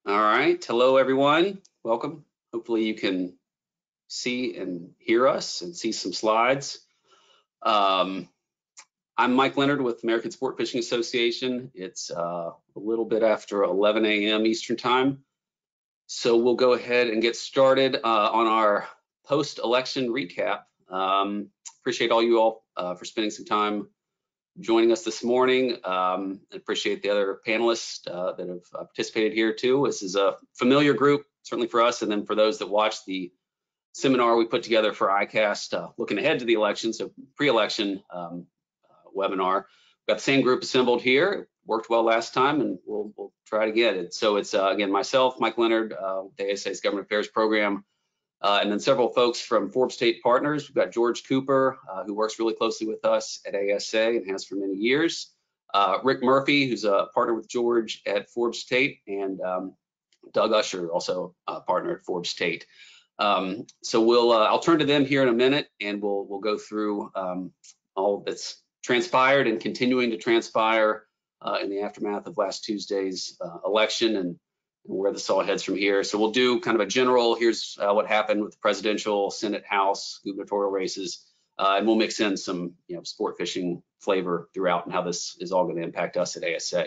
All right, hello everyone, welcome. Hopefully you can see and hear us and see some slides. I'm Mike Leonard with American Sport Fishing Association. It's a little bit after 11 a.m. Eastern time. So we'll go ahead and get started on our post-election recap. Appreciate all you all for spending some time joining us this morning. I appreciate the other panelists that have participated here too. This is a familiar group, certainly for us, and then for those that watch the seminar we put together for ICAST, looking ahead to the election, so pre-election webinar. We've got the same group assembled here. It worked well last time, and we'll try it again. So it's again myself, Mike Leonard, the ASA's Government Affairs Program, and then several folks from Forbes-Tate partners. We've got George Cooper, who works really closely with us at ASA and has for many years. Rick Murphy, who's a partner with George at Forbes-Tate, and Doug Usher, also a partner at Forbes-Tate. So I'll turn to them here in a minute, and we'll go through all that's transpired and continuing to transpire in the aftermath of last Tuesday's election and where this all heads from here. So we'll do kind of a general, here's what happened with the presidential, Senate, House, gubernatorial races, and we'll mix in some sport fishing flavor throughout and how this is all going to impact us at ASA.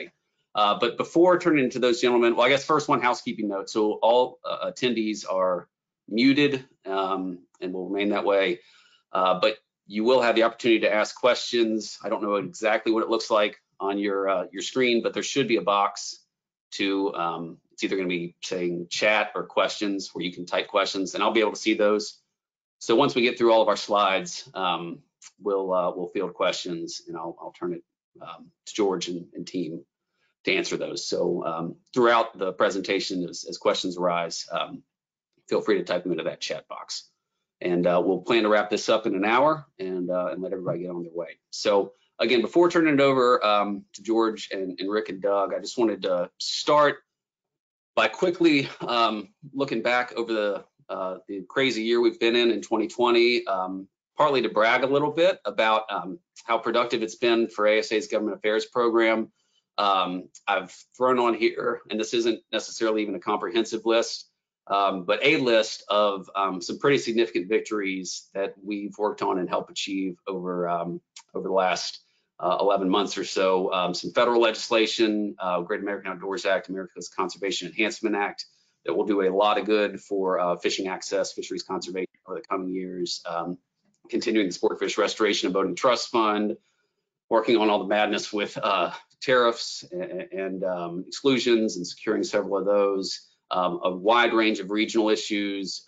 But before turning into those gentlemen, well, I guess first one housekeeping note. So all attendees are muted and will remain that way, but you will have the opportunity to ask questions. I don't know exactly what it looks like on your screen, but there should be a box to it's either going to be saying chat or questions where you can type questions, and I'll be able to see those. So once we get through all of our slides, we'll field questions, and I'll turn it to George and team to answer those. So throughout the presentation, as questions arise, feel free to type them into that chat box. And we'll plan to wrap this up in an hour and let everybody get on their way. So again, before turning it over to George and Rick and Doug, I just wanted to start by quickly looking back over the crazy year we've been in 2020, partly to brag a little bit about how productive it's been for ASA's Government Affairs Program. I've thrown on here, and this isn't necessarily even a comprehensive list, but a list of some pretty significant victories that we've worked on and helped achieve over the last 11 months or so. Some federal legislation, Great American Outdoors Act, America's Conservation Enhancement Act, that will do a lot of good for fishing access, fisheries conservation over the coming years. Continuing the Sport Fish Restoration and Boating Trust Fund, working on all the madness with tariffs and exclusions and securing several of those. A wide range of regional issues,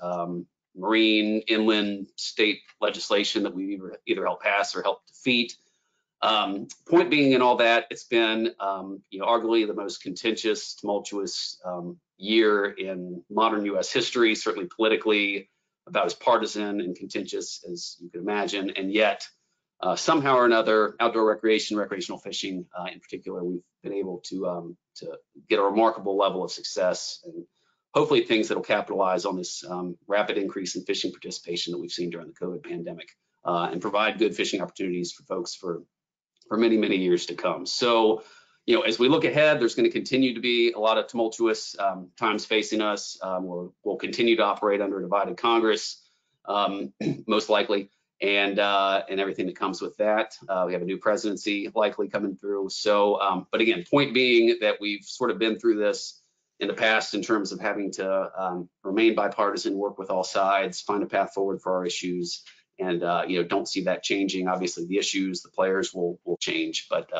marine, inland, state legislation that we either helped pass or helped defeat. Point being in all that, it's been arguably the most contentious, tumultuous year in modern U.S. history, certainly politically, about as partisan and contentious as you could imagine. And yet, somehow or another, outdoor recreational fishing in particular, we've been able to get a remarkable level of success, and hopefully things that will capitalize on this rapid increase in fishing participation that we've seen during the COVID pandemic and provide good fishing opportunities for folks for many, many years to come. So, as we look ahead, there's going to continue to be a lot of tumultuous times facing us. We'll continue to operate under a divided Congress, most likely, and everything that comes with that. We have a new presidency likely coming through. So, but again, point being that we've sort of been through this in the past in terms of having to remain bipartisan, work with all sides, find a path forward for our issues. And don't see that changing. Obviously, the issues, the players will change, but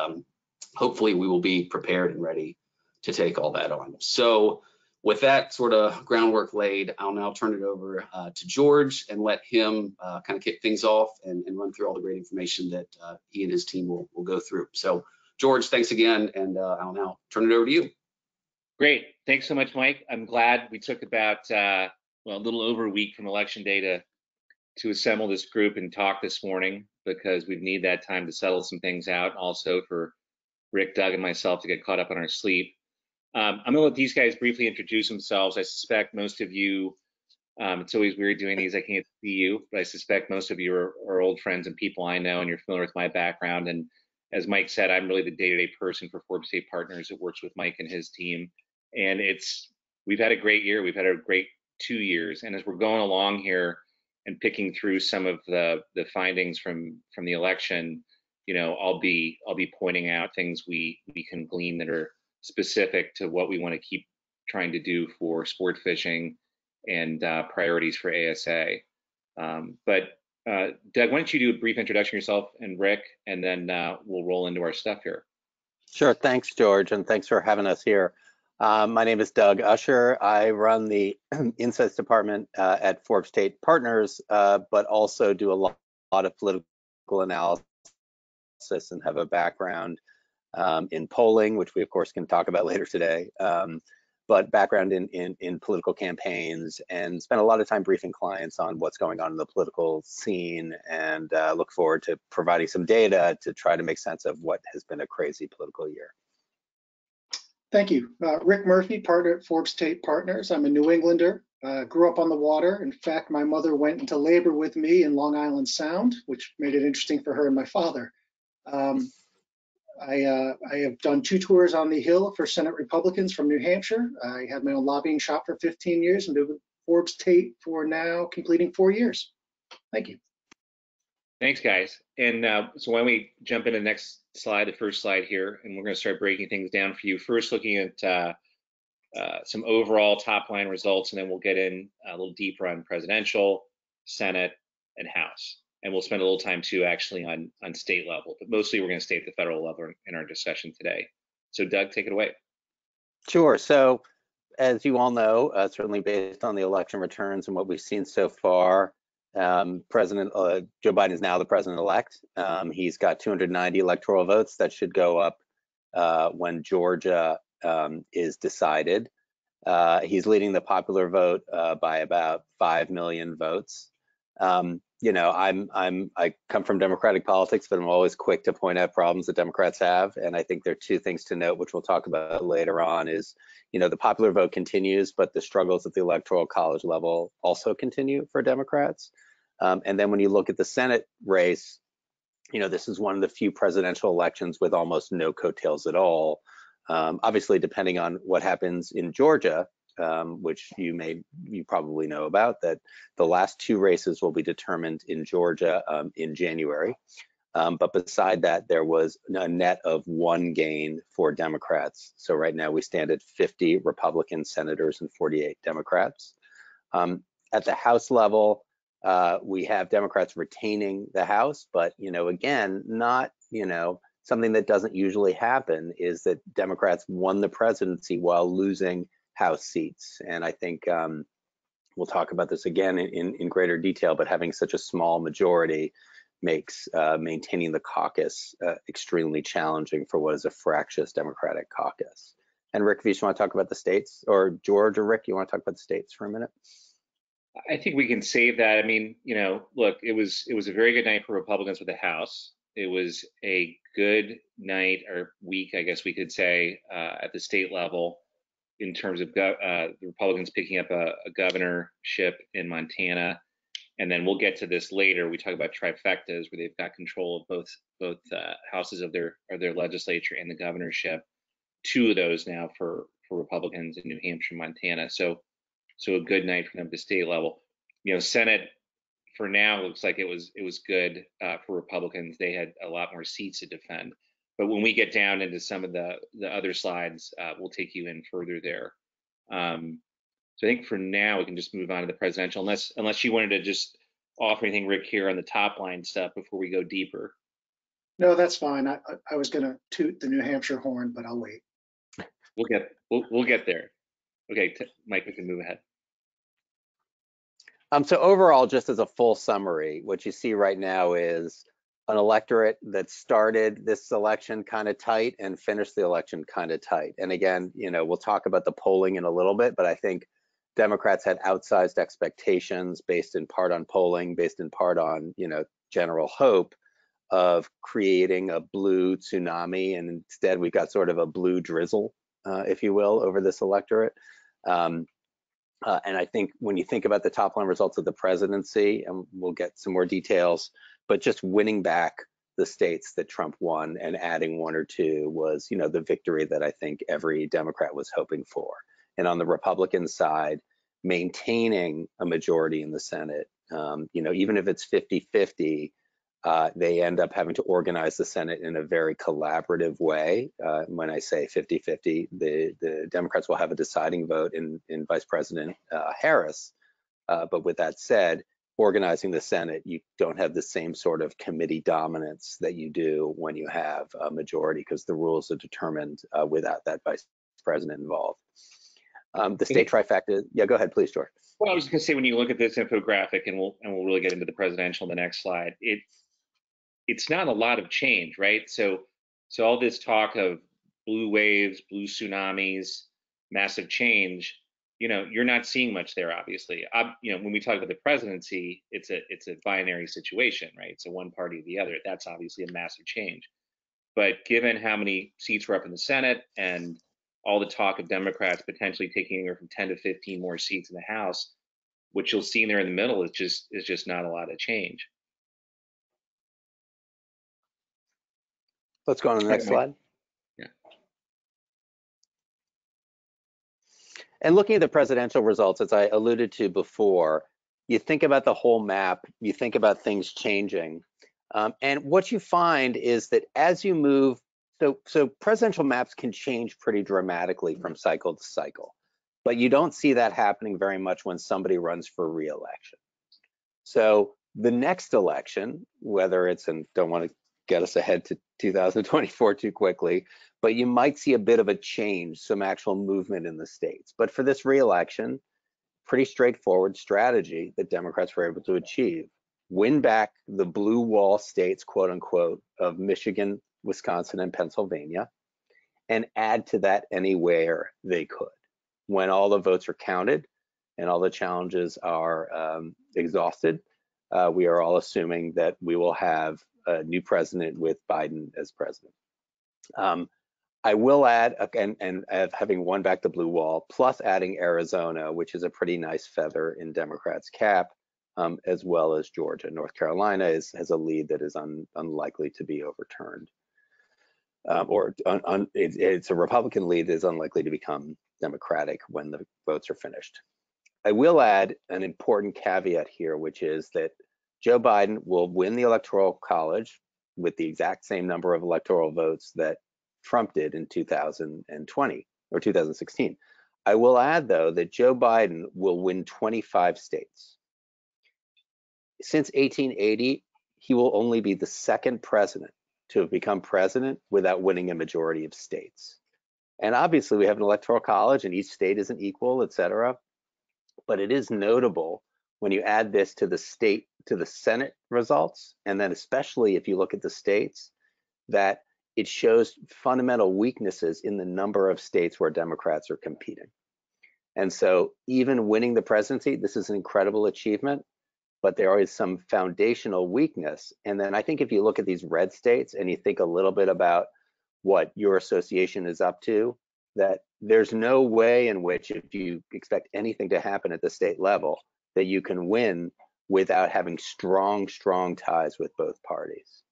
hopefully we will be prepared and ready to take all that on. So with that sort of groundwork laid, I'll now turn it over to George and let him kind of kick things off and run through all the great information that he and his team will go through. So George, thanks again, and I'll now turn it over to you. Great. Thanks so much, Mike. I'm glad we took about a little over a week from Election Day to assemble this group and talk this morning, because we need that time to settle some things out. Also for Rick, Doug, and myself to get caught up on our sleep. I'm going to let these guys briefly introduce themselves. I suspect most of you, it's always weird doing these, I can't see you, but I suspect most of you are old friends and people I know, and you're familiar with my background. And as Mike said, I'm really the day-to-day person for Forbes-Tate Partners that works with Mike and his team. And it's we've had a great year. We've had a great 2 years, and as we're going along here and picking through some of the findings from the election, you know, I'll be pointing out things we can glean that are specific to what we want to keep trying to do for sport fishing and priorities for ASA. But Doug, why don't you do a brief introduction yourself and Rick, and then we'll roll into our stuff here. Sure, thanks, George, and thanks for having us here. My name is Doug Usher. I run the Insights Department at Forbes-Tate Partners, but also do a lot of political analysis and have a background in polling, which we of course can talk about later today, but background in political campaigns, and spend a lot of time briefing clients on what's going on in the political scene, and look forward to providing some data to try to make sense of what has been a crazy political year. Thank you. Rick Murphy, partner at Forbes-Tate Partners. I'm a New Englander, grew up on the water. In fact, my mother went into labor with me in Long Island Sound, which made it interesting for her and my father. I have done 2 tours on the Hill for Senate Republicans from New Hampshire. I had my own lobbying shop for 15 years and been with Forbes-Tate for now completing 4 years. Thank you. Thanks, guys. And so why don't we jump into the next slide, the first slide here, and we're going to start breaking things down for you. First, looking at some overall top line results, and then we'll get in a little deeper on presidential, Senate, and House. And we'll spend a little time too actually on state level, but mostly we're going to stay at the federal level in our discussion today. So Doug, take it away. Sure. So as you all know, certainly based on the election returns and what we've seen so far, President Joe Biden is now the president-elect. He's got 290 electoral votes that should go up when Georgia is decided. He's leading the popular vote by about 5 million votes. You know, I come from Democratic politics, but I'm always quick to point out problems that Democrats have. And I think there are 2 things to note, which we'll talk about later on, is, you know, the popular vote continues, but the struggles at the electoral college level also continue for Democrats. And then when you look at the Senate race, you know, this is one of the few presidential elections with almost no coattails at all. Obviously, depending on what happens in Georgia, which you probably know about, that the last 2 races will be determined in Georgia in January. But beside that, there was a net of 1 gain for Democrats. So right now we stand at 50 Republican senators and 48 Democrats. At the House level, we have Democrats retaining the House, but, you know, again, not, you know, something that doesn't usually happen is that Democrats won the presidency while losing House seats. And I think we'll talk about this again in greater detail, but having such a small majority makes maintaining the caucus extremely challenging for what is a fractious Democratic caucus. And Rick, if you just want to talk about the states, or George or Rick, you want to talk about the states for a minute? I think we can save that. I mean, you know, look, it was a very good night for Republicans with the House. It was a good night or week, I guess we could say, at the state level in terms of the Republicans picking up a governorship in Montana. And then we'll get to this later. We talk about trifectas where they've got control of both houses of their legislature and the governorship. 2 of those now for Republicans in New Hampshire, Montana. So a good night for them at the state level. You know, Senate for now looks like it was good for Republicans. They had a lot more seats to defend. But when we get down into some of the other slides, we'll take you in further there. So I think for now we can just move on to the presidential, unless you wanted to just offer anything, Rick, here on the top line stuff before we go deeper. No, that's fine. I was going to toot the New Hampshire horn, but I'll wait. We'll get there. Okay, Mike, we can move ahead. So overall, just as a full summary, what you see right now is an electorate that started this election kind of tight and finished the election kind of tight. And again, you know, we'll talk about the polling in a little bit, but I think Democrats had outsized expectations based in part on polling, based in part on, you know, general hope of creating a blue tsunami. And instead we got sort of a blue drizzle, if you will, over this electorate. And I think when you think about the top line results of the presidency, and we'll get some more details, but just winning back the states that Trump won and adding 1 or 2 was, you know, the victory that I think every Democrat was hoping for. and on the Republican side, maintaining a majority in the Senate. Even if it's 50-50, they end up having to organize the Senate in a very collaborative way. When I say 50-50, the Democrats will have a deciding vote in Vice President Harris. But with that said, organizing the Senate, you don't have the same sort of committee dominance that you do when you have a majority, because the rules are determined without that Vice President involved. The state trifecta, yeah, go ahead, please, George. Well, I was just gonna say, when you look at this infographic, and we'll really get into the presidential in the next slide, it's not a lot of change, right? So all this talk of blue waves, blue tsunamis, massive change, you're not seeing much there, obviously. When we talk about the presidency, it's a binary situation, right? So one party or the other. That's obviously a massive change. But given how many seats were up in the Senate and all the talk of Democrats potentially taking anywhere from 10 to 15 more seats in the House, what you'll see there in the middle is just not a lot of change. Let's go on to the next slide. Yeah. And looking at the presidential results, as I alluded to before, you think about the whole map, you think about things changing. And what you find is that as you move, so presidential maps can change pretty dramatically from cycle to cycle, but you don't see that happening very much when somebody runs for re-election. So the next election, whether it's, and don't want to get us ahead to 2024 too quickly, but you might see a bit of a change, some actual movement in the states. But for this re-election, pretty straightforward strategy that Democrats were able to achieve. Win back the blue wall states, quote unquote, of Michigan, Wisconsin, and Pennsylvania, and add to that anywhere they could. When all the votes are counted and all the challenges are exhausted, we are all assuming that we will have a new president with Biden as president. I will add, and having won back the blue wall, plus adding Arizona, which is a pretty nice feather in Democrats' cap, as well as Georgia. North Carolina has a lead that is unlikely to be overturned. It's a Republican lead that is unlikely to become Democratic when the votes are finished. I will add an important caveat here, which is that Joe Biden will win the Electoral College with the exact same number of electoral votes that Trump did in 2020 or 2016. I will add, though, that Joe Biden will win 25 states. Since 1880, he will only be the second president to have become president without winning a majority of states. And obviously, we have an electoral college, and each state isn't equal, et cetera. But it is notable when you add this to the Senate results, and then especially if you look at the states, that it shows fundamental weaknesses in the number of states where Democrats are competing. And so even winning the presidency, this is an incredible achievement, but there is some foundational weakness. And then I think if you look at these red states and you think a little bit about what your association is up to, that there's no way in which, if you expect anything to happen at the state level, that you can win without having strong ties with both parties.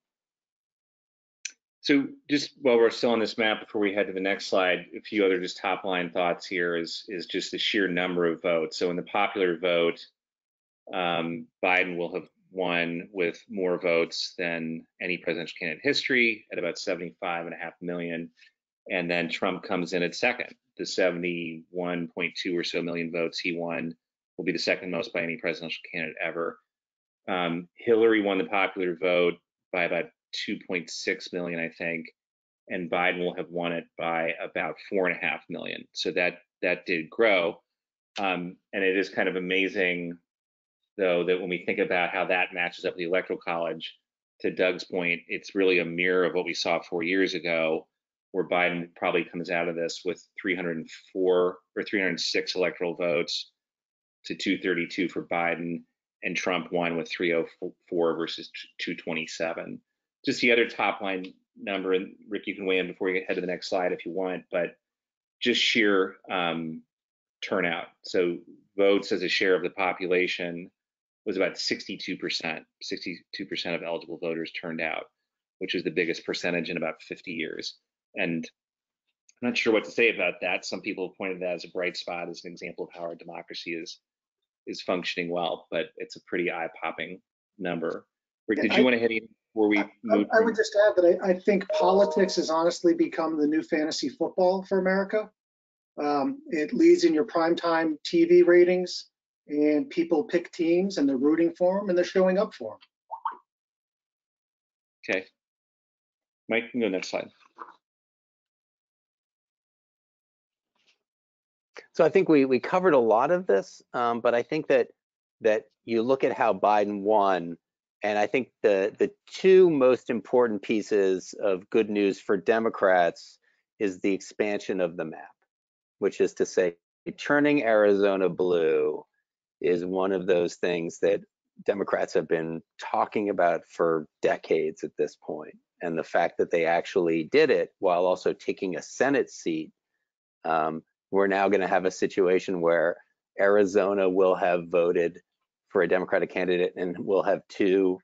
So just while we're still on this map, before we head to the next slide, a few other just top line thoughts here is just the sheer number of votes. So in the popular vote, Biden will have won with more votes than any presidential candidate in history at about 75.5 million. And then Trump comes in at second. The 71.2 or so million votes he won will be the second most by any presidential candidate ever. Hillary won the popular vote by about 2.6 million, I think, and Biden will have won it by about 4.5 million. So that did grow. And it is kind of amazing, though, that when we think about how that matches up with the Electoral College, to Doug's point, it's really a mirror of what we saw 4 years ago, where Biden probably comes out of this with 304 or 306 electoral votes to 232 for Biden, and Trump won with 304 versus 227. Just the other top line number, and Rick, you can weigh in before we head to the next slide if you want, but just sheer turnout. So votes as a share of the population was about 62%. 62% of eligible voters turned out, which is the biggest percentage in about 50 years. And I'm not sure what to say about that. Some people have pointed that as a bright spot, as an example of how our democracy is functioning well, but it's a pretty eye-popping number. Rick, did you want to hit in before we move? I would just add that I think politics has honestly become the new fantasy football for America. It leads in your primetime TV ratings, and people pick teams and they're rooting for them and they're showing up for them. Okay. Mike, you can go next slide. So I think we covered a lot of this, but I think that you look at how Biden won, and I think the two most important pieces of good news for Democrats is the expansion of the map, which is to say turning Arizona blue is one of those things that Democrats have been talking about for decades at this point. And the fact that they actually did it while also taking a Senate seat, we're now going to have a situation where Arizona will have voted for a Democratic candidate and will have two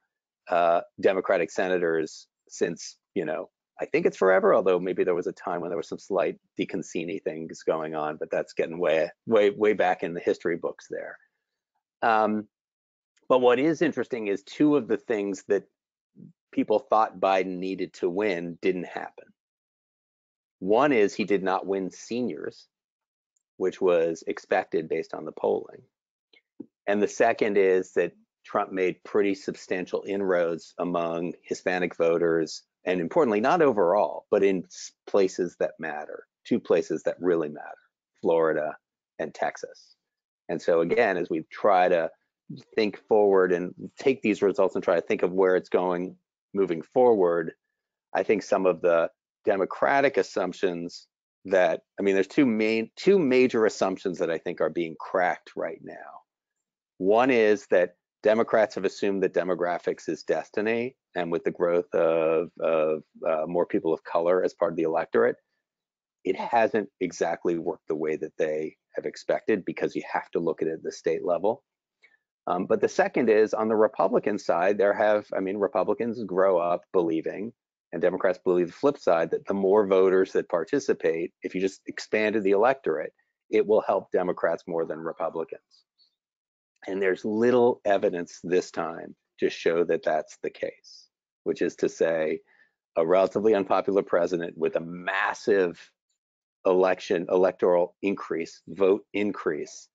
Democratic senators since, I think it's forever, although maybe there was a time when there was some slight DeConcini things going on, but that's getting way back in the history books there. But what is interesting is two of the things that people thought Biden needed to win didn't happen. One is he did not win seniors, which was expected based on the polling. And the second is that Trump made pretty substantial inroads among Hispanic voters, and importantly, not overall, but in places that matter, two places that really matter, Florida and Texas. And so again, as we try to think forward and take these results and try to think of where it's going moving forward, I think some of the Democratic assumptions that, there's two major assumptions that I think are being cracked right now. One is that Democrats have assumed that demographics is destiny, and with the growth of more people of color as part of the electorate, it hasn't exactly worked the way that they have expected, because you have to look at it at the state level. But the second is on the Republican side, Republicans grow up believing, and Democrats believe the flip side, that the more voters that participate, if you just expanded the electorate, it will help Democrats more than Republicans. And there's little evidence this time to show that that's the case, which is to say a relatively unpopular president with a massive electoral increase, vote increase,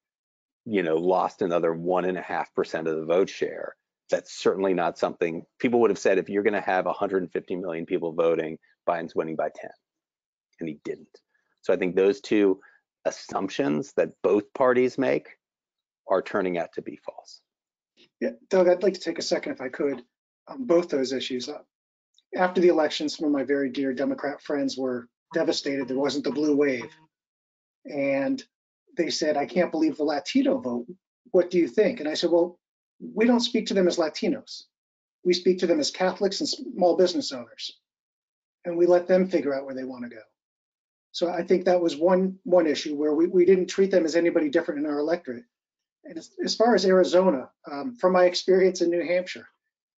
lost another 1.5% of the vote share. That's certainly not something people would have said. If you're going to have 150 million people voting, Biden's winning by 10, and he didn't. So I think those two assumptions that both parties make are turning out to be false. Yeah, Doug, I'd like to take a second, if I could, on both those issues. After the election, some of my very dear Democrat friends were devastated there wasn't the blue wave. And they said, I can't believe the Latino vote. What do you think? And I said, well, we don't speak to them as Latinos. We speak to them as Catholics and small business owners. And we let them figure out where they want to go. So I think that was one issue where we didn't treat them as anybody different in our electorate. And as far as Arizona, from my experience in New Hampshire,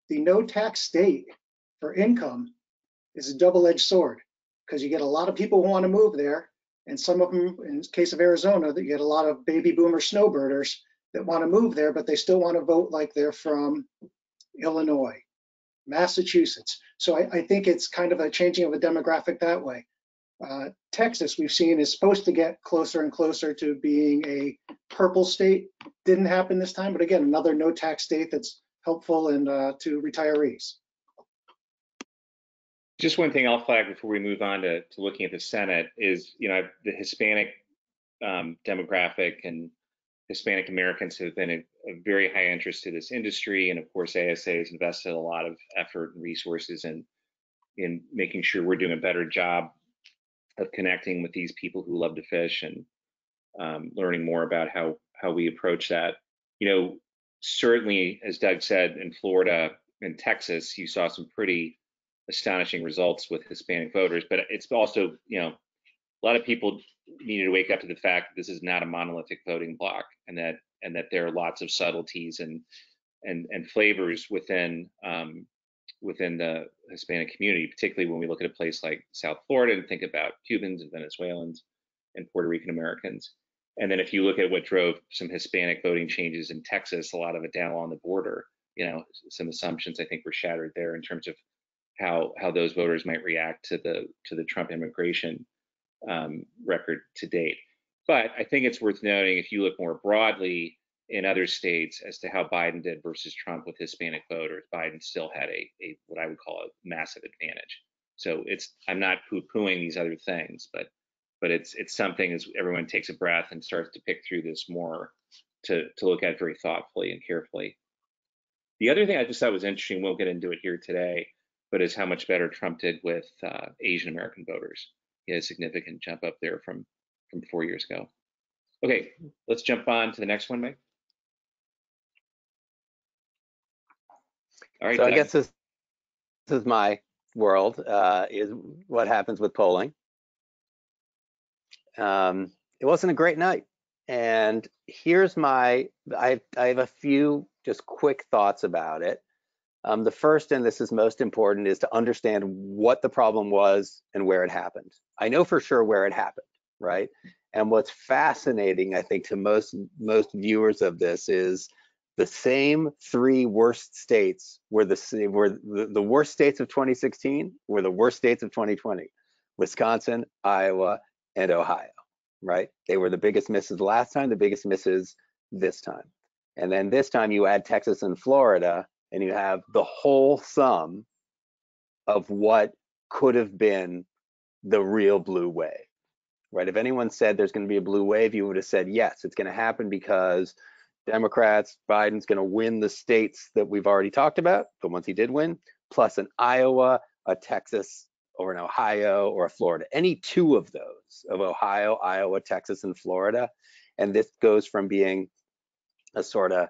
the no tax state for income is a double-edged sword, because you get a lot of people who want to move there, and some of them, in the case of Arizona, that you get a lot of baby boomer snowbirders that want to move there, but they still want to vote like they're from Illinois, Massachusetts. So I think it's kind of a changing of a demographic that way. Texas, we've seen, is supposed to get closer and closer to being a purple state. Didn't happen this time, but again, another no tax state that's helpful and to retirees. Just one thing I'll flag before we move on to looking at the Senate is, the Hispanic demographic and Hispanic Americans have been a very high interest to this industry. And of course, ASA has invested a lot of effort and resources in making sure we're doing a better job of connecting with these people who love to fish and learning more about how we approach that. Certainly, as Doug said, in Florida and Texas, you saw some pretty astonishing results with Hispanic voters, but it's also, a lot of people needed to wake up to the fact that this is not a monolithic voting bloc, and that there are lots of subtleties and flavors within within the Hispanic community, particularly when we look at a place like South Florida and think about Cubans and Venezuelans and Puerto Rican Americans. And then if you look at what drove some Hispanic voting changes in Texas, a lot of it down along the border, some assumptions I think were shattered there in terms of how those voters might react to the Trump immigration record to date. But I think it's worth noting, if you look more broadly in other states as to how Biden did versus Trump with Hispanic voters, Biden still had a what I would call a massive advantage. So I'm not poo-pooing these other things, but it's something as everyone takes a breath and starts to pick through this more to look at very thoughtfully and carefully. The other thing I just thought was interesting, we'll get into it here today, but is how much better Trump did with Asian American voters. He had a significant jump up there from 4 years ago. Okay, let's jump on to the next one, Mike. All right. So I guess this is my world, is what happens with polling. It wasn't a great night. And here's I have a few just quick thoughts about it. The first, and this is most important, is to understand what the problem was and where it happened. I know for sure where it happened, right? And what's fascinating, I think, to most viewers of this is the same three worst states were the worst states of 2016 were the worst states of 2020: Wisconsin, Iowa, and Ohio, right? They were the biggest misses last time, the biggest misses this time. And then this time you add Texas and Florida, and you have the whole sum of what could have been the real blue wave, right? If anyone said there's going to be a blue wave, you would have said, yes, it's going to happen because Democrats, Biden's going to win the states that we've already talked about, the ones he did win, plus an Iowa, a Texas, or an Ohio, or a Florida. Any two of those, of Ohio, Iowa, Texas, and Florida. And this goes from being a sort of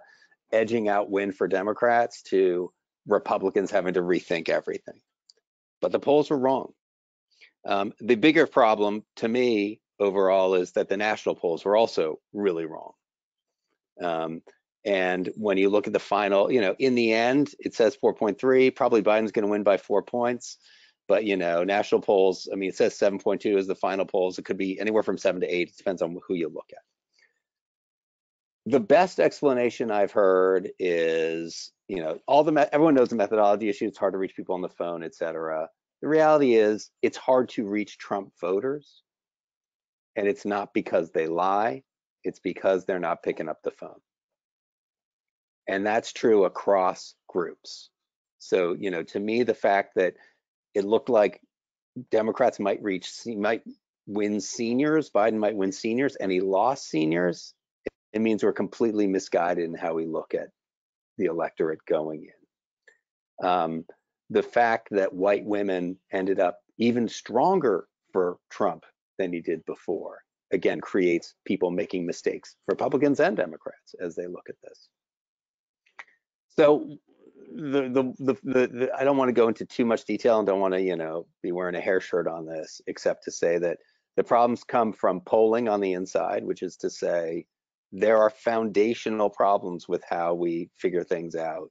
edging out win for Democrats to Republicans having to rethink everything. But the polls were wrong. The bigger problem to me overall is that the national polls were also really wrong. And when you look at the final, in the end, it says 4.3, probably Biden's going to win by 4 points. But, national polls, I mean, it says 7.2 is the final polls. It could be anywhere from 7 to 8. It depends on who you look at. The best explanation I've heard is, everyone knows the methodology issue. It's hard to reach people on the phone, et cetera. The reality is it's hard to reach Trump voters. And it's not because they lie. It's because they're not picking up the phone. And that's true across groups. So, to me, the fact that it looked like Democrats might win seniors, Biden might win seniors, and he lost seniors, it means we're completely misguided in how we look at the electorate going in. The fact that white women ended up even stronger for Trump than he did before, again, creates people making mistakes, Republicans and Democrats, as they look at this. So I don't want to go into too much detail and don't want to, be wearing a hair shirt on this, except to say that the problems come from polling on the inside, which is to say there are foundational problems with how we figure things out,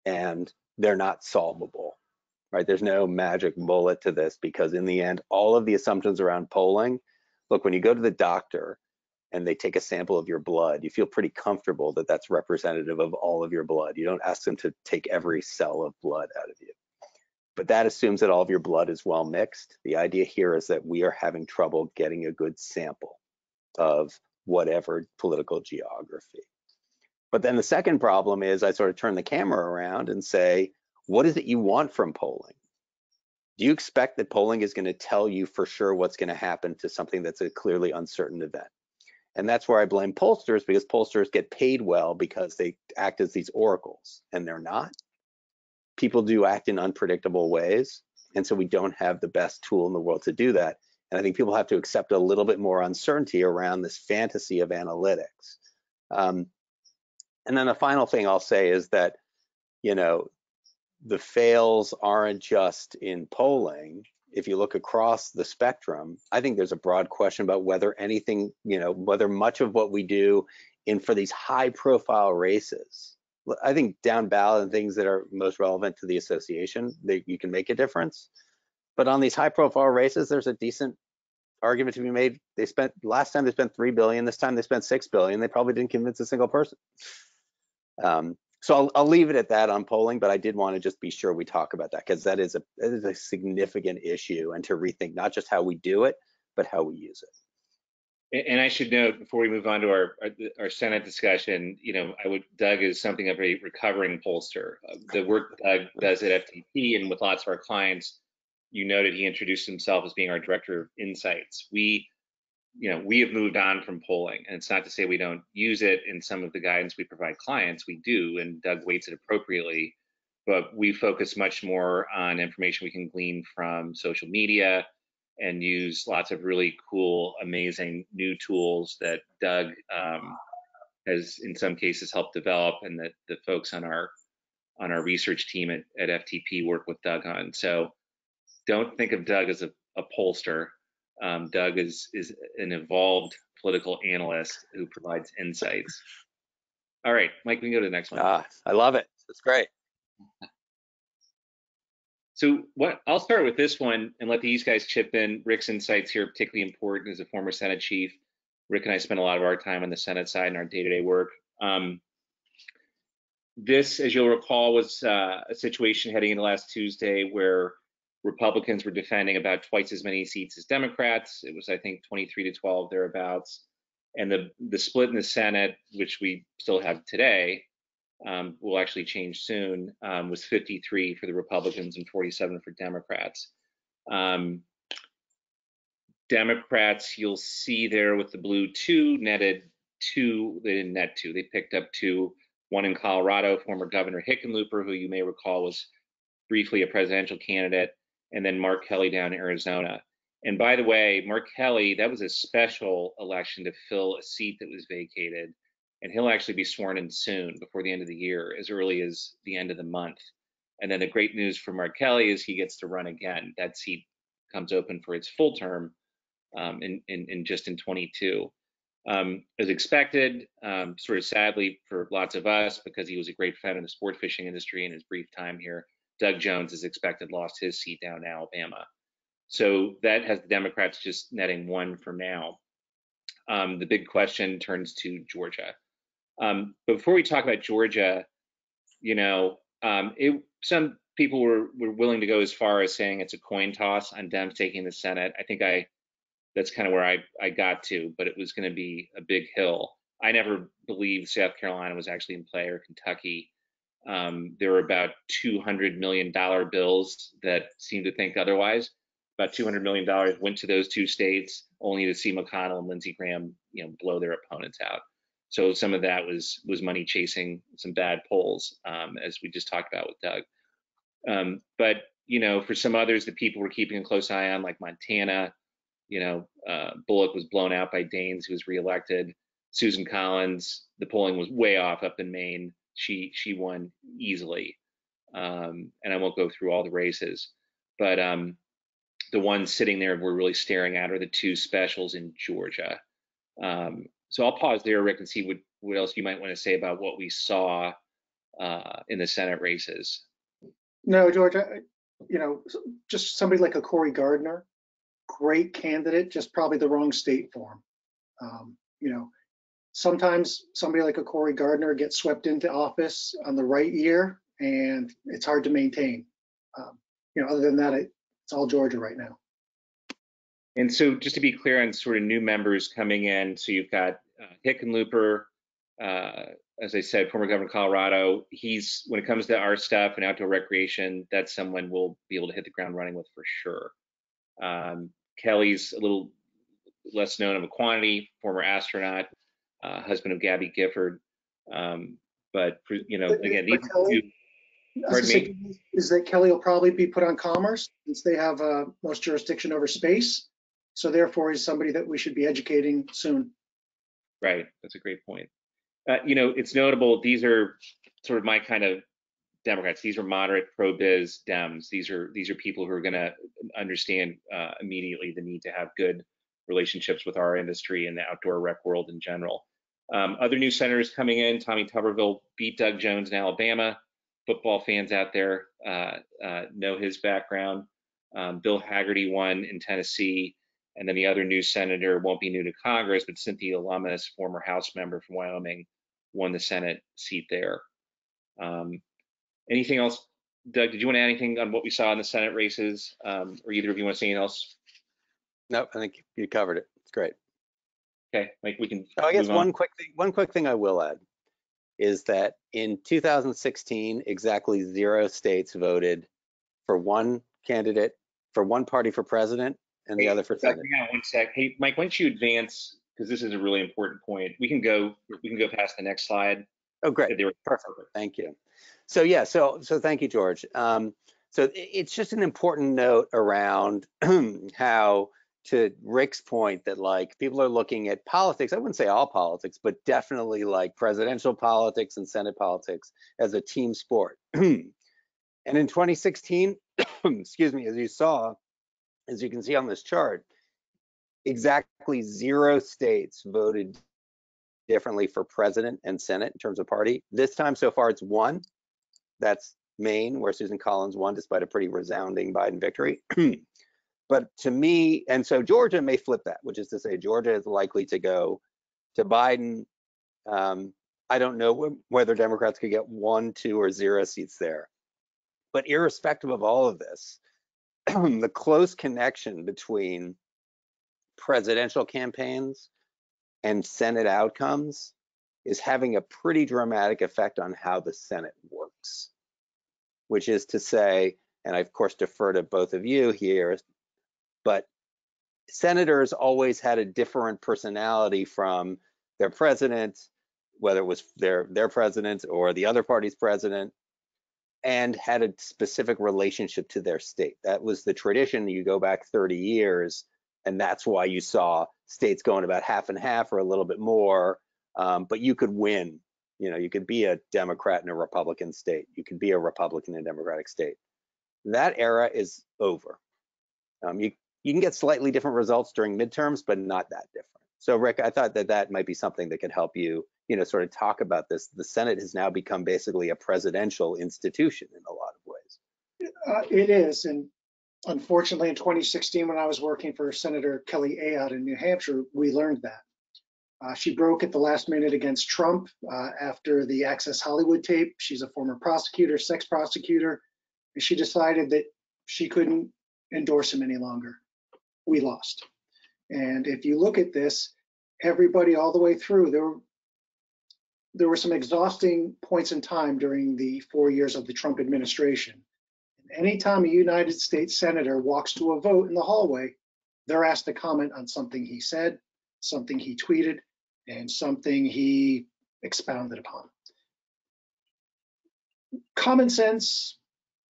and they're not solvable, right? There's no magic bullet to this, because in the end, all of the assumptions around polling, look, when you go to the doctor and they take a sample of your blood, you feel pretty comfortable that that's representative of all of your blood. You don't ask them to take every cell of blood out of you. But that assumes that all of your blood is well mixed. The idea here is that we are having trouble getting a good sample of whatever political geography. But then the second problem is I sort of turn the camera around and say, what is it you want from polling? Do you expect that polling is going to tell you for sure what's going to happen to something that's a clearly uncertain event? And that's where I blame pollsters, because pollsters get paid well because they act as these oracles, and they're not. People do act in unpredictable ways, and so we don't have the best tool in the world to do that. And I think people have to accept a little bit more uncertainty around this fantasy of analytics. And then the final thing I'll say is that, the fails aren't just in polling. If you look across the spectrum, I think there's a broad question about whether anything, whether much of what we do for these high profile races I think down ballot and things that are most relevant to the association, you can make a difference. But on these high profile races, there's a decent argument to be made. Last time they spent $3 billion, this time they spent $6 billion. They probably didn't convince a single person. So I'll leave it at that on polling, but I did want to just be sure we talk about that, because that is a significant issue, and to rethink not just how we do it, but how we use it. And I should note, before we move on to our Senate discussion, Doug is something of a recovering pollster. The work Doug does at FTP and with lots of our clients, you noted he introduced himself as being our director of insights. We have moved on from polling, and it's not to say we don't use it in some of the guidance we provide clients. We do, and Doug weights it appropriately, but we focus much more on information we can glean from social media and use lots of really cool, amazing new tools that Doug has in some cases helped develop, and that the folks on our research team at FTP work with Doug on. So don't think of Doug as a pollster. Doug is an evolved political analyst who provides insights. All right, Mike, we can go to the next one. I love it. It's great. So I'll start with this one and let these guys chip in. Rick's insights here are particularly important as a former Senate chief. Rick and I spend a lot of our time on the Senate side in our day-to-day work. This, as you'll recall, was a situation heading into last Tuesday where Republicans were defending about twice as many seats as Democrats. It was, I think, 23-12 thereabouts. And the split in the Senate, which we still have today, will actually change soon, was 53 for the Republicans and 47 for Democrats. Democrats, you'll see there with the blue 2, netted 2. They didn't net 2. They picked up 2. One in Colorado, former Governor Hickenlooper, who you may recall was briefly a presidential candidate, and then Mark Kelly down in Arizona. And by the way, Mark Kelly, that was a special election to fill a seat that was vacated, and he'll actually be sworn in soon, before the end of the year, as early as the end of the month. And then the great news for Mark Kelly is he gets to run again. That seat comes open for its full term in 22. As expected, sort of sadly for lots of us, because he was a great friend of the sport fishing industry in his brief time here, Doug Jones, as expected, lost his seat down in Alabama. So that has the Democrats just netting 1 for now. The big question turns to Georgia. But before we talk about Georgia, some people were willing to go as far as saying it's a coin toss on Dems taking the Senate. I think that's kind of where I got to, but it was going to be a big hill. I never believed South Carolina was actually in play, or Kentucky. There were about $200 million bills that seemed to think otherwise. About $200 million went to those 2 states, only to see McConnell and Lindsey Graham, blow their opponents out. So some of that was money chasing some bad polls, as we just talked about with Doug. But for some others that people were keeping a close eye on, like Montana, Bullock was blown out by Daines, who was reelected. Susan Collins, the polling was way off up in Maine. She won easily, and I won't go through all the races, but the ones sitting there we're really staring at are the 2 specials in Georgia. So I'll pause there, Rick, and see what else you might want to say about what we saw in the Senate races. No, George, just somebody like a Cory Gardner, great candidate, just probably the wrong state for him. Sometimes somebody like a Cory Gardner gets swept into office on the right year, and it's hard to maintain. Other than that, it's all Georgia right now. And so just to be clear on sort of new members coming in, so you've got Hickenlooper, as I said, former governor of Colorado. He's, when it comes to our stuff and outdoor recreation, that's someone we'll be able to hit the ground running with for sure. Kelly's a little less known of a quantity, former astronaut, husband of Gabby Gifford. But again, these two. Pardon me? Is that Kelly will probably be put on commerce, since they have most jurisdiction over space. So therefore, he's somebody that we should be educating soon. Right, that's a great point. It's notable, these are sort of my kind of Democrats. These are moderate pro-biz Dems. These are people who are going to understand immediately the need to have good relationships with our industry and the outdoor rec world in general. Other new senators coming in: Tommy Tuberville beat Doug Jones in Alabama. Football fans out there know his background. Bill Hagerty won in Tennessee, and then the other new senator won't be new to Congress, but Cynthia Lummis, former House member from Wyoming, won the Senate seat there. Anything else, Doug? Did you want to add anything on what we saw in the Senate races, or either of you want to say anything else? No, I think you covered it. It's great. Okay, Mike, we can. Oh, I guess move on. one quick thing I will add is that in 2016, exactly 0 states voted for one candidate, for one party for president, and the other for Doug, Senate. hang on one sec. Hey, Mike, why don't you advance, because this is a really important point. We can go past the next slide. Oh, great. Perfect. Thank you. So yeah, so thank you, George. So it's just an important note around how, to Rick's point, that like people are looking at politics, I wouldn't say all politics, but definitely like presidential politics and Senate politics as a team sport. And in 2016, excuse me, as you can see on this chart, exactly 0 states voted differently for president and Senate in terms of party. This time so far it's 1. That's Maine, where Susan Collins won despite a pretty resounding Biden victory. But to me, and so Georgia may flip that, which is to say Georgia is likely to go to Biden. I don't know whether Democrats could get 1, 2, or 0 seats there. But irrespective of all of this, the close connection between presidential campaigns and Senate outcomes is having a pretty dramatic effect on how the Senate works, which is to say, and I of course defer to both of you here, but senators always had a different personality from their president, whether it was their president or the other party's president, and had a specific relationship to their state. That was the tradition. You go back 30 years, and that's why you saw states going about half and half or a little bit more, but you could win. You know, you could be a Democrat in a Republican state. You could be a Republican in a Democratic state. That era is over. You can get slightly different results during midterms, but not that different. So Rick, I thought that might be something that could help you, sort of talk about this. The Senate has now become basically a presidential institution in a lot of ways. It is, and unfortunately in 2016, when I was working for Senator Kelly Ayotte in New Hampshire, we learned that. She broke at the last minute against Trump after the Access Hollywood tape. She's a former prosecutor, sex prosecutor, and she decided that she couldn't endorse him any longer. We lost. And if you look at this, everybody all the way through, there were some exhausting points in time during the 4 years of the Trump administration. And anytime a United States senator walks to a vote in the hallway, they're asked to comment on something he said, something he tweeted, and something he expounded upon. Common sense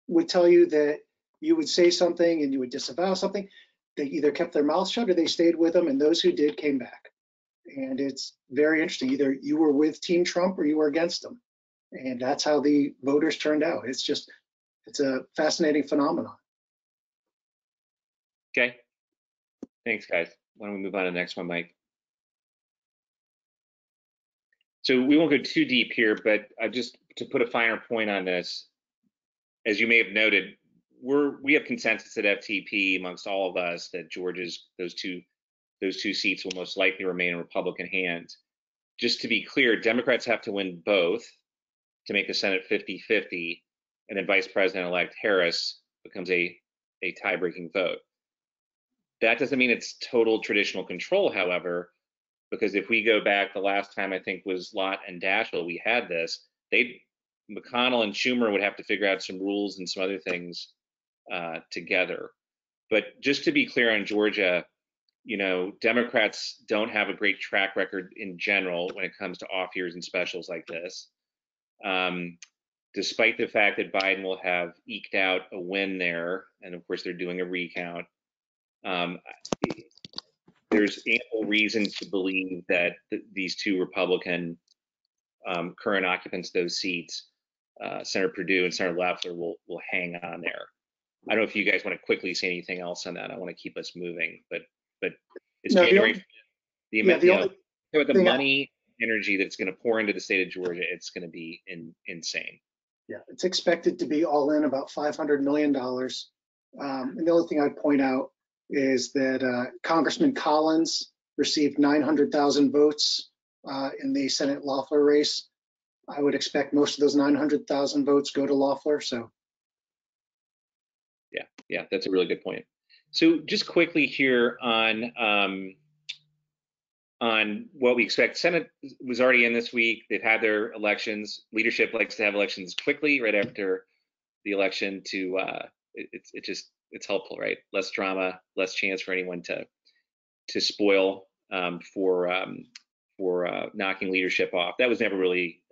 would tell you that you would say something and you would disavow something. They either kept their mouth shut or they stayed with them, and those who did came back. And it's very interesting. Either you were with Team Trump or you were against them. And that's how the voters turned out. It's a fascinating phenomenon. Okay. Thanks, guys. Why don't we move on to the next one, Mike? So we won't go too deep here, but just to put a finer point on this, as you may have noted, we have consensus at FTP amongst all of us that Georgia's those two seats will most likely remain in Republican hands. Just to be clear, Democrats have to win both to make the Senate 50-50, and then Vice President-elect Harris becomes a tie-breaking vote. That doesn't mean it's total traditional control, however, because if we go back, the last time I think was Lott and Daschle, we had this. McConnell and Schumer would have to figure out some rules and some other things together. But just to be clear on Georgia, Democrats don't have a great track record in general when it comes to off years and specials like this. Despite the fact that Biden will have eked out a win there, and of course they're doing a recount, there's ample reasons to believe that these two Republican current occupants of those seats, Senator Perdue and Senator Loeffler, will hang on there. I don't know if you guys want to quickly say anything else on that. I want to keep us moving, but it's January. The money, energy that's going to pour into the state of Georgia, it's going to be insane. Yeah, it's expected to be all in about $500 million. And the only thing I'd point out is that Congressman Collins received 900,000 votes in the Senate Loeffler race. I would expect most of those 900,000 votes go to Loeffler. So, yeah, that's a really good point. So just quickly here on what we expect. Senate was already in this week. They've had their elections. Leadership likes to have elections quickly, right after the election. It's helpful, right? Less drama, less chance for anyone to spoil for knocking leadership off. That was never really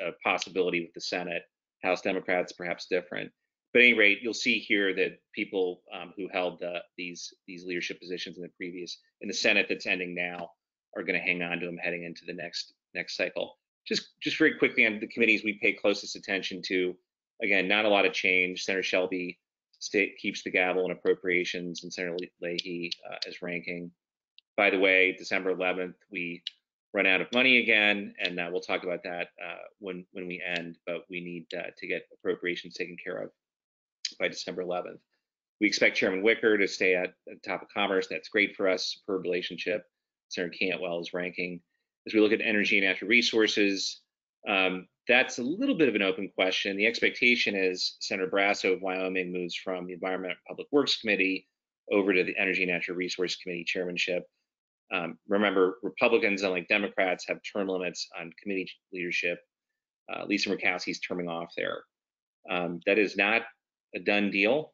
a possibility with the Senate. House Democrats perhaps different. But at any rate, you'll see here that people who held these leadership positions in the Senate that's ending now are going to hang on to them heading into the next cycle. Just very quickly on the committees we pay closest attention to. Again, not a lot of change. Senator Shelby keeps the gavel in appropriations, and Senator Leahy is ranking. By the way, December 11th, we run out of money again, and we'll talk about that when we end. But we need to get appropriations taken care of by December 11th. We expect Chairman Wicker to stay at the top of Commerce. That's great for us, superb relationship. Senator Cantwell is ranking. As we look at energy and natural resources, that's a little bit of an open question. The expectation is Senator Brasso of Wyoming moves from the Environment and Public Works Committee over to the Energy and Natural Resources Committee chairmanship. Remember, Republicans, unlike Democrats, have term limits on committee leadership. Lisa Murkowski's terming off there. That is not a done deal,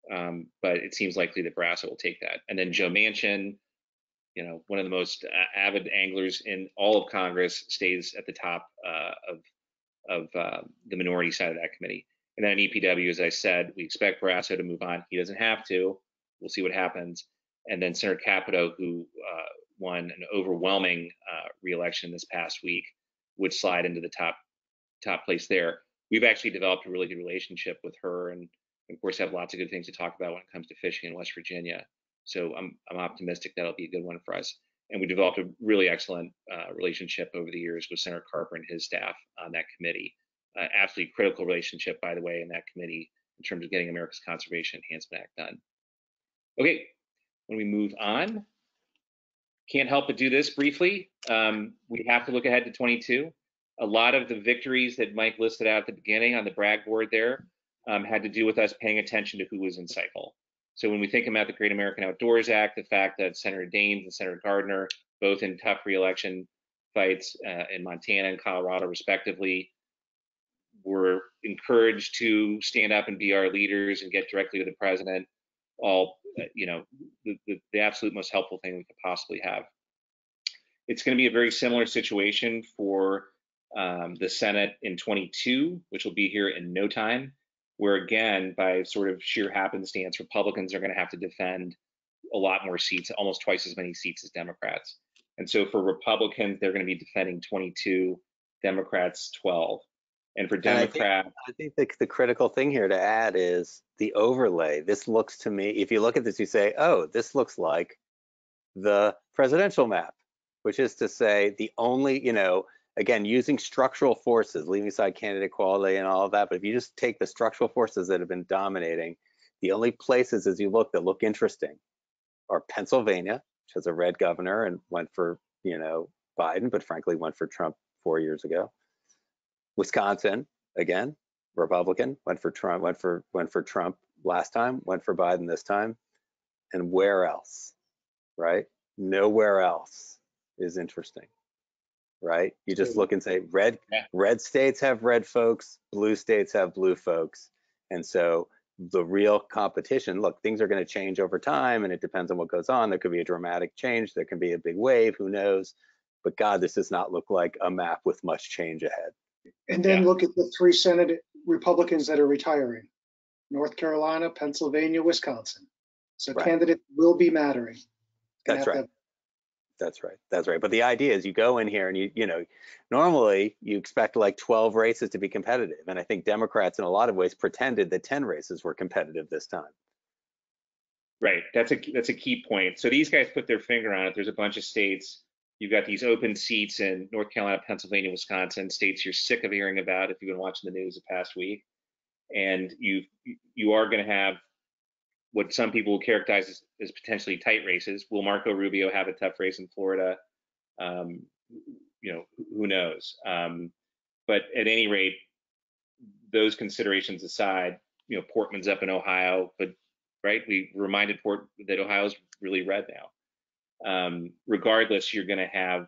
but it seems likely that Brasso will take that. And then Joe Manchin, one of the most avid anglers in all of Congress, stays at the top of the minority side of that committee. And then EPW, as I said, we expect Brasso to move on. He doesn't have to. We'll see what happens. And then Senator Capito, who won an overwhelming re-election this past week, would slide into the top place there. We've actually developed a really good relationship with her, and of course have lots of good things to talk about when it comes to fishing in West Virginia. So I'm optimistic that'll be a good one for us. And we developed a really excellent relationship over the years with Senator Carper and his staff on that committee. Absolutely critical relationship, by the way, in that committee in terms of getting America's Conservation Enhancement Act done. Okay, when we move on, can't help but do this briefly. We have to look ahead to 22. A lot of the victories that Mike listed out at the beginning on the brag board there had to do with us paying attention to who was in cycle. So when we think about the Great American Outdoors Act, the fact that Senator Daines and Senator Gardner, both in tough re-election fights in Montana and Colorado respectively, were encouraged to stand up and be our leaders and get directly to the president, all, the absolute most helpful thing we could possibly have. It's going to be a very similar situation for the Senate in 22, which will be here in no time, where again, by sort of sheer happenstance, Republicans are going to have to defend a lot more seats, almost twice as many seats as Democrats. And so for Republicans, they're going to be defending 22, Democrats 12. And for Democrats, I think the critical thing here to add is the overlay. This looks to me, if you look at this, you say, oh, this looks like the presidential map, which is to say the only, again, using structural forces, leaving aside candidate equality and all of that, but if you just take the structural forces that have been dominating, the only places as you look that look interesting are Pennsylvania, which has a red governor and went for, Biden, but frankly went for Trump 4 years ago. Wisconsin, again, Republican, went for Trump last time, went for Biden this time. And where else, right? Nowhere else is interesting. Right? You just look and say red states have red folks, blue states have blue folks. And so the real competition, look, things are going to change over time and it depends on what goes on. There could be a dramatic change. There can be a big wave, who knows? But God, this does not look like a map with much change ahead. And then look at the 3 Senate Republicans that are retiring: North Carolina, Pennsylvania, Wisconsin. So right. Candidates will be mattering. That's right. That's right. But the idea is you go in here and normally you expect like 12 races to be competitive. And I think Democrats in a lot of ways pretended that 10 races were competitive this time. Right. That's a key point. So these guys put their finger on it. There's a bunch of states You've got these open seats in North Carolina, Pennsylvania, Wisconsin, states you're sick of hearing about if you've been watching the news the past week. And you are going to have what some people will characterize as potentially tight races. Will Marco Rubio have a tough race in Florida? Who knows? But at any rate, those considerations aside, Portman's up in Ohio, but right, we reminded Port that Ohio's really red now. Regardless, you're going to have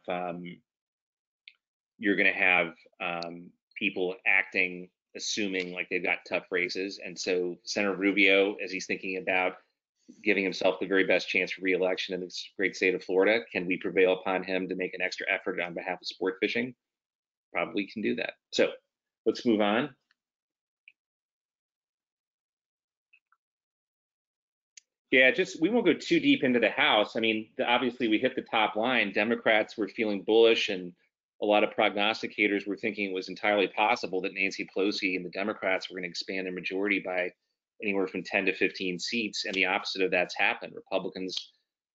people acting, assuming like they've got tough races, and so Senator Rubio, as he's thinking about giving himself the very best chance for re-election in this great state of Florida, can we prevail upon him to make an extra effort on behalf of sport fishing? Probably can do that. So let's move on. Yeah, we won't go too deep into the House. I mean, obviously we hit the top line. Democrats were feeling bullish, and a lot of prognosticators were thinking it was entirely possible that Nancy Pelosi and the Democrats were going to expand their majority by anywhere from 10 to 15 seats, and the opposite of that's happened. Republicans,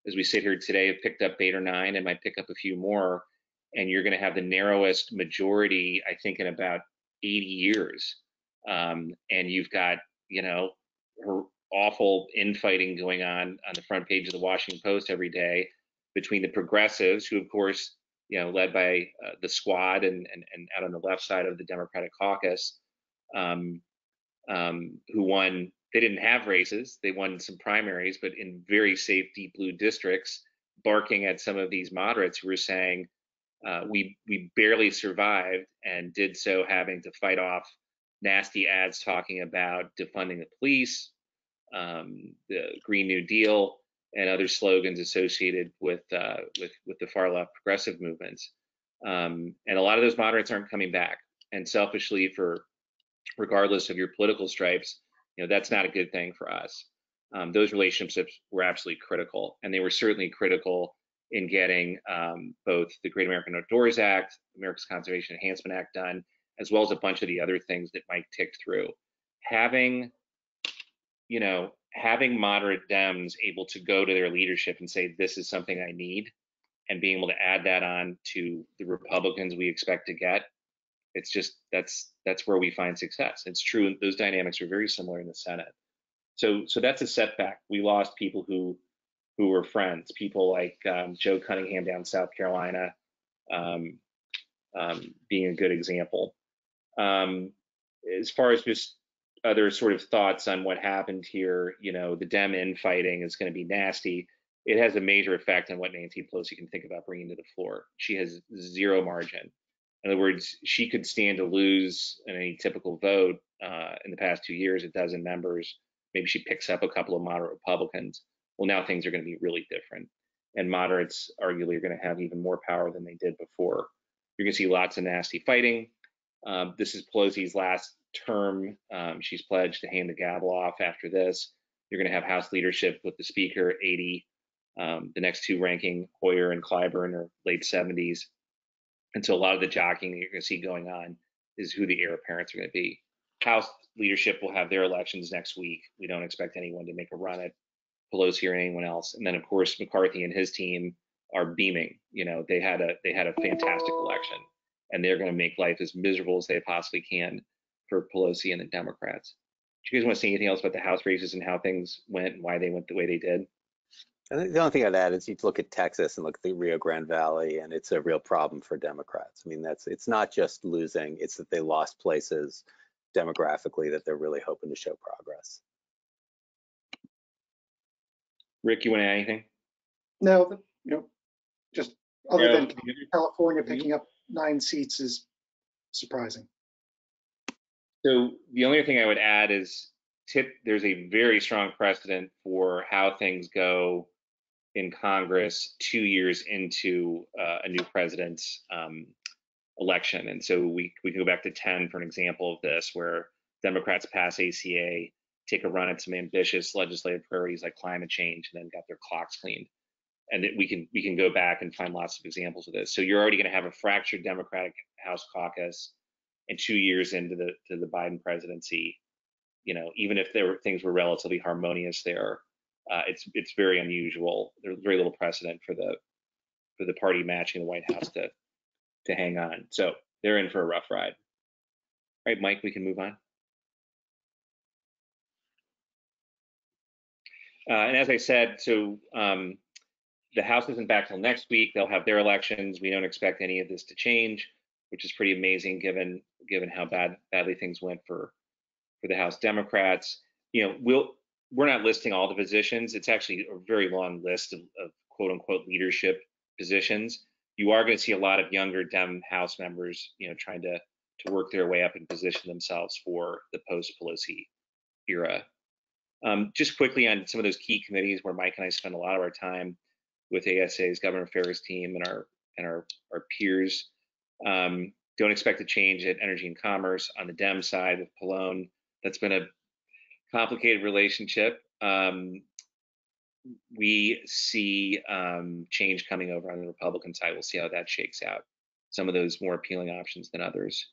as we sit here today, have picked up 8 or 9 and might pick up a few more, and you're going to have the narrowest majority, I think, in about 80 years. And you've got, her awful infighting going on the front page of the Washington Post every day between the progressives, who of course, led by the Squad and out on the left side of the Democratic caucus, who won. They didn't have races, they won some primaries, but in very safe deep blue districts, barking at some of these moderates who were saying, we barely survived, and did so having to fight off nasty ads talking about defunding the police, the Green New Deal, and other slogans associated with the far left progressive movements. And a lot of those moderates aren't coming back. And selfishly, regardless of your political stripes, that's not a good thing for us. Those relationships were absolutely critical, and they were certainly critical in getting both the Great American Outdoors Act, America's Conservation Enhancement Act done, as well as a bunch of the other things that Mike ticked through. Having moderate Dems able to go to their leadership and say, this is something I need, and being able to add that on to the Republicans we expect to get, it's just, that's where we find success. It's true, those dynamics are very similar in the Senate. So that's a setback. We lost people who were friends, people like Joe Cunningham down in South Carolina, being a good example. As far as just other sort of thoughts on what happened here, the Dem infighting is going to be nasty. It has a major effect on what Nancy Pelosi can think about bringing to the floor. She has zero margin. In other words, she could stand to lose in any typical vote in the past 2 years, 12 members. Maybe she picks up a couple of moderate Republicans. Well, now things are going to be really different, and moderates arguably are going to have even more power than they did before. You're going to see lots of nasty fighting. This is Pelosi's last term. She's pledged to hand the gavel off after this. You're going to have House leadership with the Speaker, 80. The next two ranking, Hoyer and Clyburn, are late 70s. And so a lot of the jockeying that you're going to see going on is who the heir apparents are going to be. House leadership will have their elections next week. We don't expect anyone to make a run at Pelosi or anyone else. And then, of course, McCarthy and his team are beaming. They had a fantastic election, and they're going to make life as miserable as they possibly can for Pelosi and the Democrats. Do you guys want to say anything else about the House races and how things went and why they went the way they did? I think the only thing I'd add is you look at Texas and look at the Rio Grande Valley, and it's a real problem for Democrats. I mean, it's not just losing, it's that they lost places demographically that they're really hoping to show progress. Rick, you want to add anything? No, just other than California picking up 9 seats is surprising. So the only thing I would add is there's a very strong precedent for how things go in Congress 2 years into a new president's election. And so we can go back to 10 for an example of this, where Democrats pass ACA, take a run at some ambitious legislative priorities like climate change, and then got their clocks cleaned. And we can go back and find lots of examples of this. So you're already going to have a fractured Democratic House caucus, and 2 years into the Biden presidency, even if things were relatively harmonious there, it's very unusual. There's very little precedent for the party matching the White House to hang on. So they're in for a rough ride. All right, Mike, we can move on. And as I said, so the House isn't back till next week. They'll have their elections. We don't expect any of this to change, which is pretty amazing given how badly things went for the House Democrats. We're not listing all the positions. It's actually a very long list of quote unquote leadership positions. You are going to see a lot of younger Dem House members, trying to work their way up and position themselves for the post-Pelosi era. Just quickly on some of those key committees where Mike and I spend a lot of our time with ASA's government affairs team and our peers. Don't expect a change at Energy and Commerce. On the Dem side with Pallone, that's been a complicated relationship. We see change coming over on the Republican side. We'll see how that shakes out. Some of those more appealing options than others.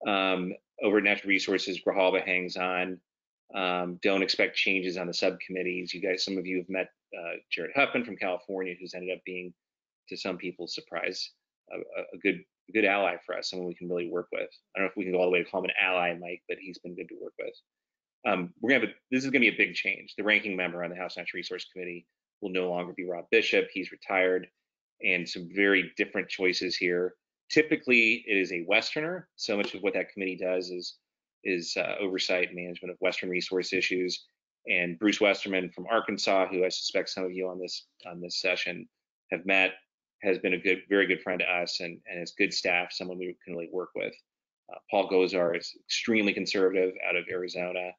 Over at Natural Resources, Grijalva hangs on. Don't expect changes on the subcommittees. Some of you have met Jared Huffman from California, who's ended up being, to some people's surprise, a good ally for us, someone we can really work with. I don't know if we can go all the way to call him an ally, Mike, but he's been good to work with. This is going to be a big change. The ranking member on the House Natural Resource Committee will no longer be Rob Bishop. He's retired, and some very different choices here. Typically, it is a Westerner. So much of what that committee does is oversight and management of Western resource issues. And Bruce Westerman from Arkansas, who I suspect some of you on this session have met, has been a very good friend to us and has good staff, someone we can really work with. Paul Gozar is extremely conservative out of Arizona.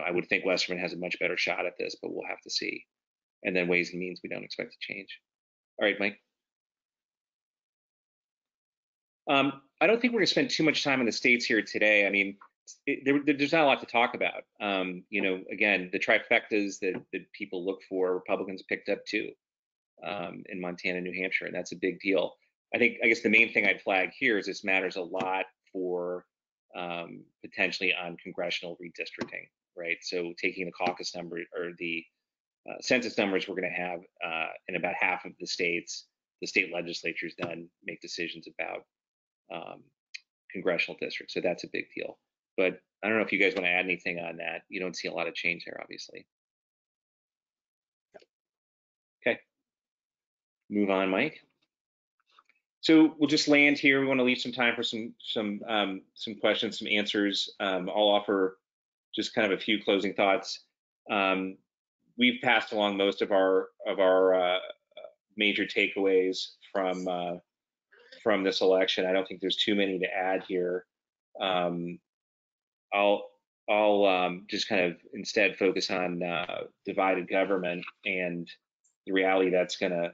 I would think Westerman has a much better shot at this, but we'll have to see. And then Ways and Means we don't expect to change. All right, Mike. I don't think we're going to spend too much time in the states here today. I mean, there's not a lot to talk about. Again, the trifectas that people look for, Republicans picked up too in Montana, New Hampshire, and that's a big deal. I guess the main thing I'd flag here is this matters a lot for potentially on congressional redistricting, right? So taking the caucus number or the census numbers we're going to have in about half of the states, the state legislatures then make decisions about congressional districts. So that's a big deal. But I don't know if you guys want to add anything on that. You don't see a lot of change there, obviously. Okay. Move on, Mike. So we'll just land here. We want to leave some time for some questions, some answers. I'll offer just kind of a few closing thoughts. We've passed along most of our major takeaways from this election. I don't think there's too many to add here. I'll just kind of instead focus on divided government and the reality that's gonna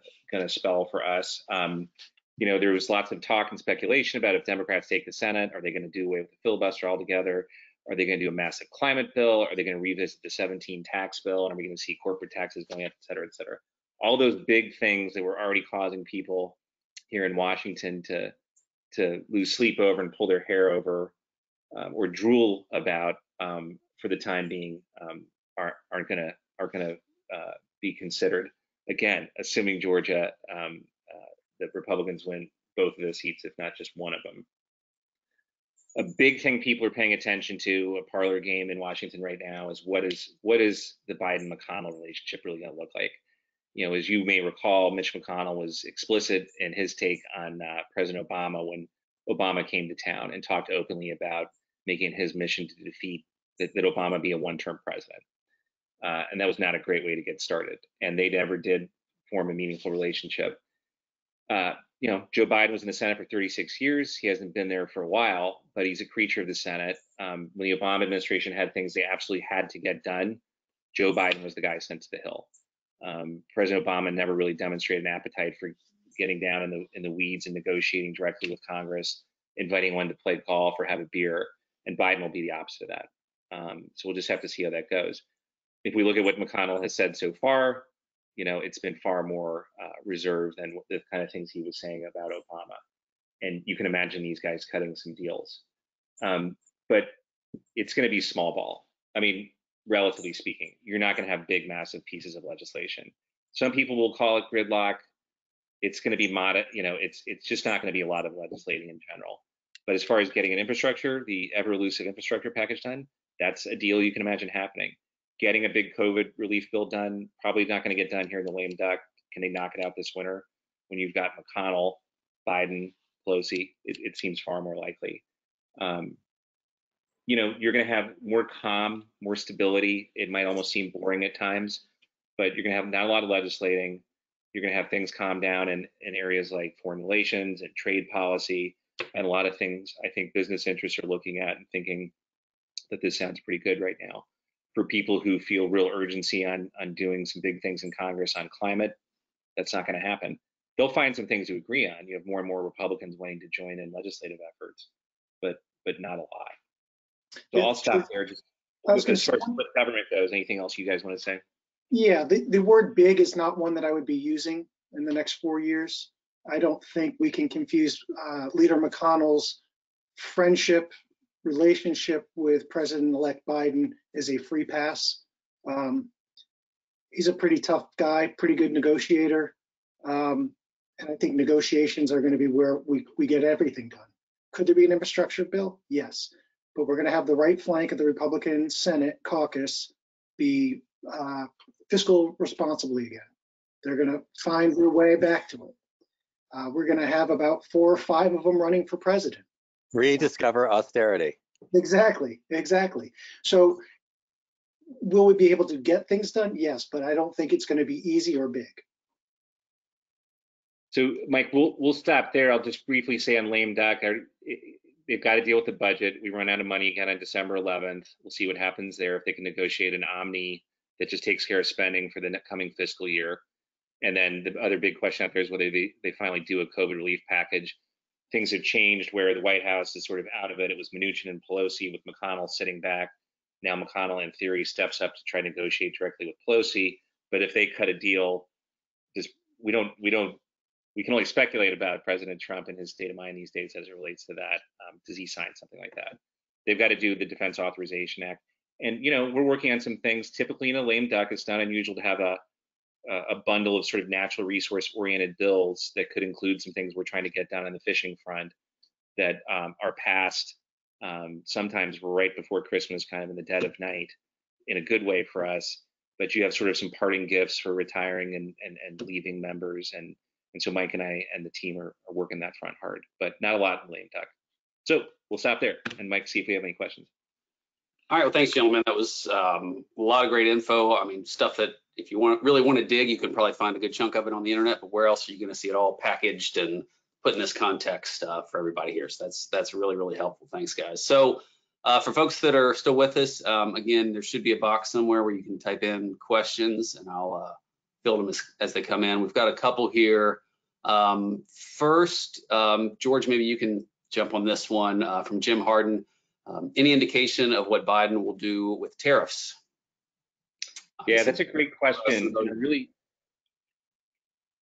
spell for us. There was lots of talk and speculation about if Democrats take the Senate, are they going to do away with the filibuster altogether? Are they going to do a massive climate bill? Are they going to revisit the 17 tax bill? And are we going to see corporate taxes going up, et cetera, et cetera? All those big things that were already causing people here in Washington to lose sleep over and pull their hair over or drool about for the time being aren't going to be considered. Again, assuming Georgia, the Republicans win both of those seats, if not just one of them. A big thing people are paying attention to, a parlor game in Washington right now, is what is the Biden-McConnell relationship really going to look like? As you may recall, Mitch McConnell was explicit in his take on President Obama when Obama came to town and talked openly about making his mission to defeat that Obama be a one-term president. And that was not a great way to get started. And they never did form a meaningful relationship. Joe Biden was in the Senate for 36 years. He hasn't been there for a while, but he's a creature of the Senate. When the Obama administration had things they absolutely had to get done, Joe Biden was the guy sent to the Hill. President Obama never really demonstrated an appetite for getting down in the weeds and negotiating directly with Congress, inviting one to play golf or have a beer, and Biden will be the opposite of that. So we'll just have to see how that goes. If we look at what McConnell has said so far, it's been far more reserved than the kind of things he was saying about Obama. And you can imagine these guys cutting some deals. But it's going to be small ball. I mean, relatively speaking, you're not going to have big, massive pieces of legislation. Some people will call it gridlock. it's going to be modest. It's just not going to be a lot of legislating in general. But as far as getting an infrastructure, the ever elusive infrastructure package done, that's a deal you can imagine happening. Getting a big COVID relief bill done, probably not going to get done here in the lame duck. Can they knock it out this winter? When you've got McConnell, Biden, Pelosi, it seems far more likely. You're going to have more calm, more stability. It might almost seem boring at times, but you're going to have not a lot of legislating. You're going to have things calm down in areas like foreign relations and trade policy, and a lot of things I think business interests are looking at and thinking that this sounds pretty good right now. For people who feel real urgency on doing some big things in Congress on climate, that's not going to happen. They'll find some things to agree on. You have more and more Republicans wanting to join in legislative efforts, but not a lot. So I'll stop there. Just as far as what government goes, anything else you guys want to say? Yeah, the word big is not one that I would be using in the next 4 years. I don't think we can confuse Leader McConnell's relationship with President-elect Biden as a free pass. He's a pretty tough guy, pretty good negotiator. And I think negotiations are going to be where we get everything done. Could there be an infrastructure bill? Yes. But we're going to have the right flank of the Republican Senate caucus be fiscal responsibly again. They're going to find their way back to it. We're going to have about 4 or 5 of them running for president. Rediscover austerity. Exactly. So will we be able to get things done? Yes, but I don't think it's going to be easy or big. So Mike, we'll stop there. I'll just briefly say on lame duck, they've got to deal with the budget. We run out of money again on December 11th. We'll see what happens there, if they can negotiate an omni that just takes care of spending for the coming fiscal year. And then the other big question out there is whether they finally do a COVID relief package. Things have changed where the White House is sort of out of it. It was Mnuchin and Pelosi with McConnell sitting back. Now McConnell, in theory, steps up to try to negotiate directly with Pelosi. But if they cut a deal, we can only speculate about President Trump and his state of mind these days as it relates to that. Does he sign something like that? They've got to do the Defense Authorization Act. And, we're working on some things. Typically in a lame duck, it's not unusual to have a bundle of sort of natural resource oriented bills that could include some things we're trying to get done on the fishing front that are passed sometimes right before Christmas, kind of in the dead of night, in a good way for us. But you have sort of some parting gifts for retiring and leaving members. And so Mike and I and the team are working that front hard, but not a lot in lame duck. So we'll stop there. And Mike, see if we have any questions. All right, well, thanks, gentlemen. That was a lot of great info. I mean, stuff that if you really want to dig, you can probably find a good chunk of it on the internet, but where else are you going to see it all packaged and put in this context for everybody here? So that's really, really helpful. Thanks, guys. So for folks that are still with us, again, there should be a box somewhere where you can type in questions, and I'll fill them as they come in. We've got a couple here. First, George, maybe you can jump on this one from Jim Harden. Any indication of what Biden will do with tariffs? Yeah, that's a great question.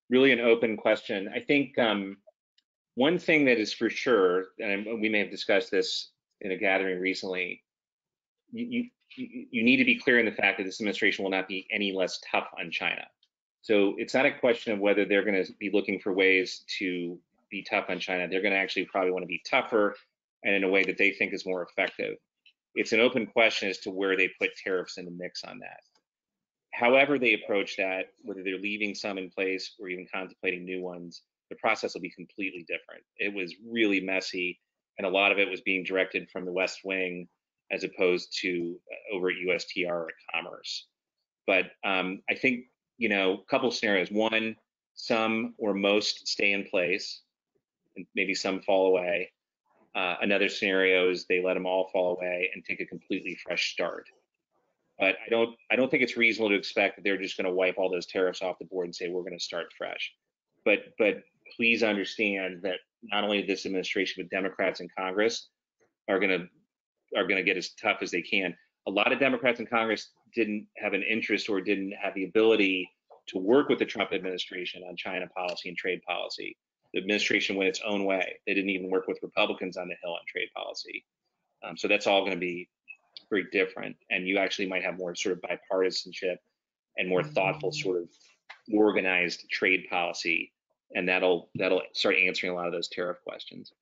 Really an open question. I think one thing that is for sure, and we may have discussed this in a gathering recently, you need to be clear in the fact that this administration will not be any less tough on China. So it's not a question of whether they're going to be looking for ways to be tough on China. They're going to actually probably want to be tougher and in a way that they think is more effective. It's an open question as to where they put tariffs in the mix on that. However they approach that, whether they're leaving some in place or even contemplating new ones, the process will be completely different. It was really messy, and a lot of it was being directed from the West Wing as opposed to over at USTR or at Commerce. But I think, a couple of scenarios. One, some or most stay in place, and maybe some fall away. Another scenario is they let them all fall away and take a completely fresh start. But I don't think it's reasonable to expect that they're just going to wipe all those tariffs off the board and say we're going to start fresh. But please understand that not only this administration, but Democrats in Congress are going to get as tough as they can. A lot of Democrats in Congress didn't have an interest or didn't have the ability to work with the Trump administration on China policy and trade policy. The administration went its own way. They didn't even work with Republicans on the Hill on trade policy. So that's all going to be very different. And you actually might have more sort of bipartisanship and more thoughtful sort of organized trade policy that'll start answering a lot of those tariff questions.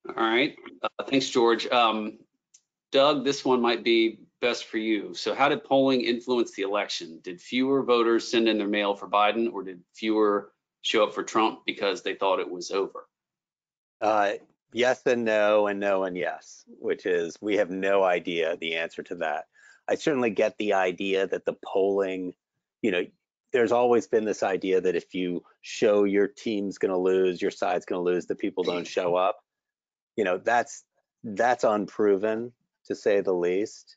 All right, thanks, George. Doug, this one might be best for you. So how did polling influence the election? Did fewer voters send in their mail for Biden, or did fewer show up for Trump because they thought it was over? Yes and no and yes, which is we have no idea the answer to that. I certainly get the idea that the polling, there's always been this idea that if you show your team's going to lose, your side's going to lose, the people don't show up. That's unproven, to say the least.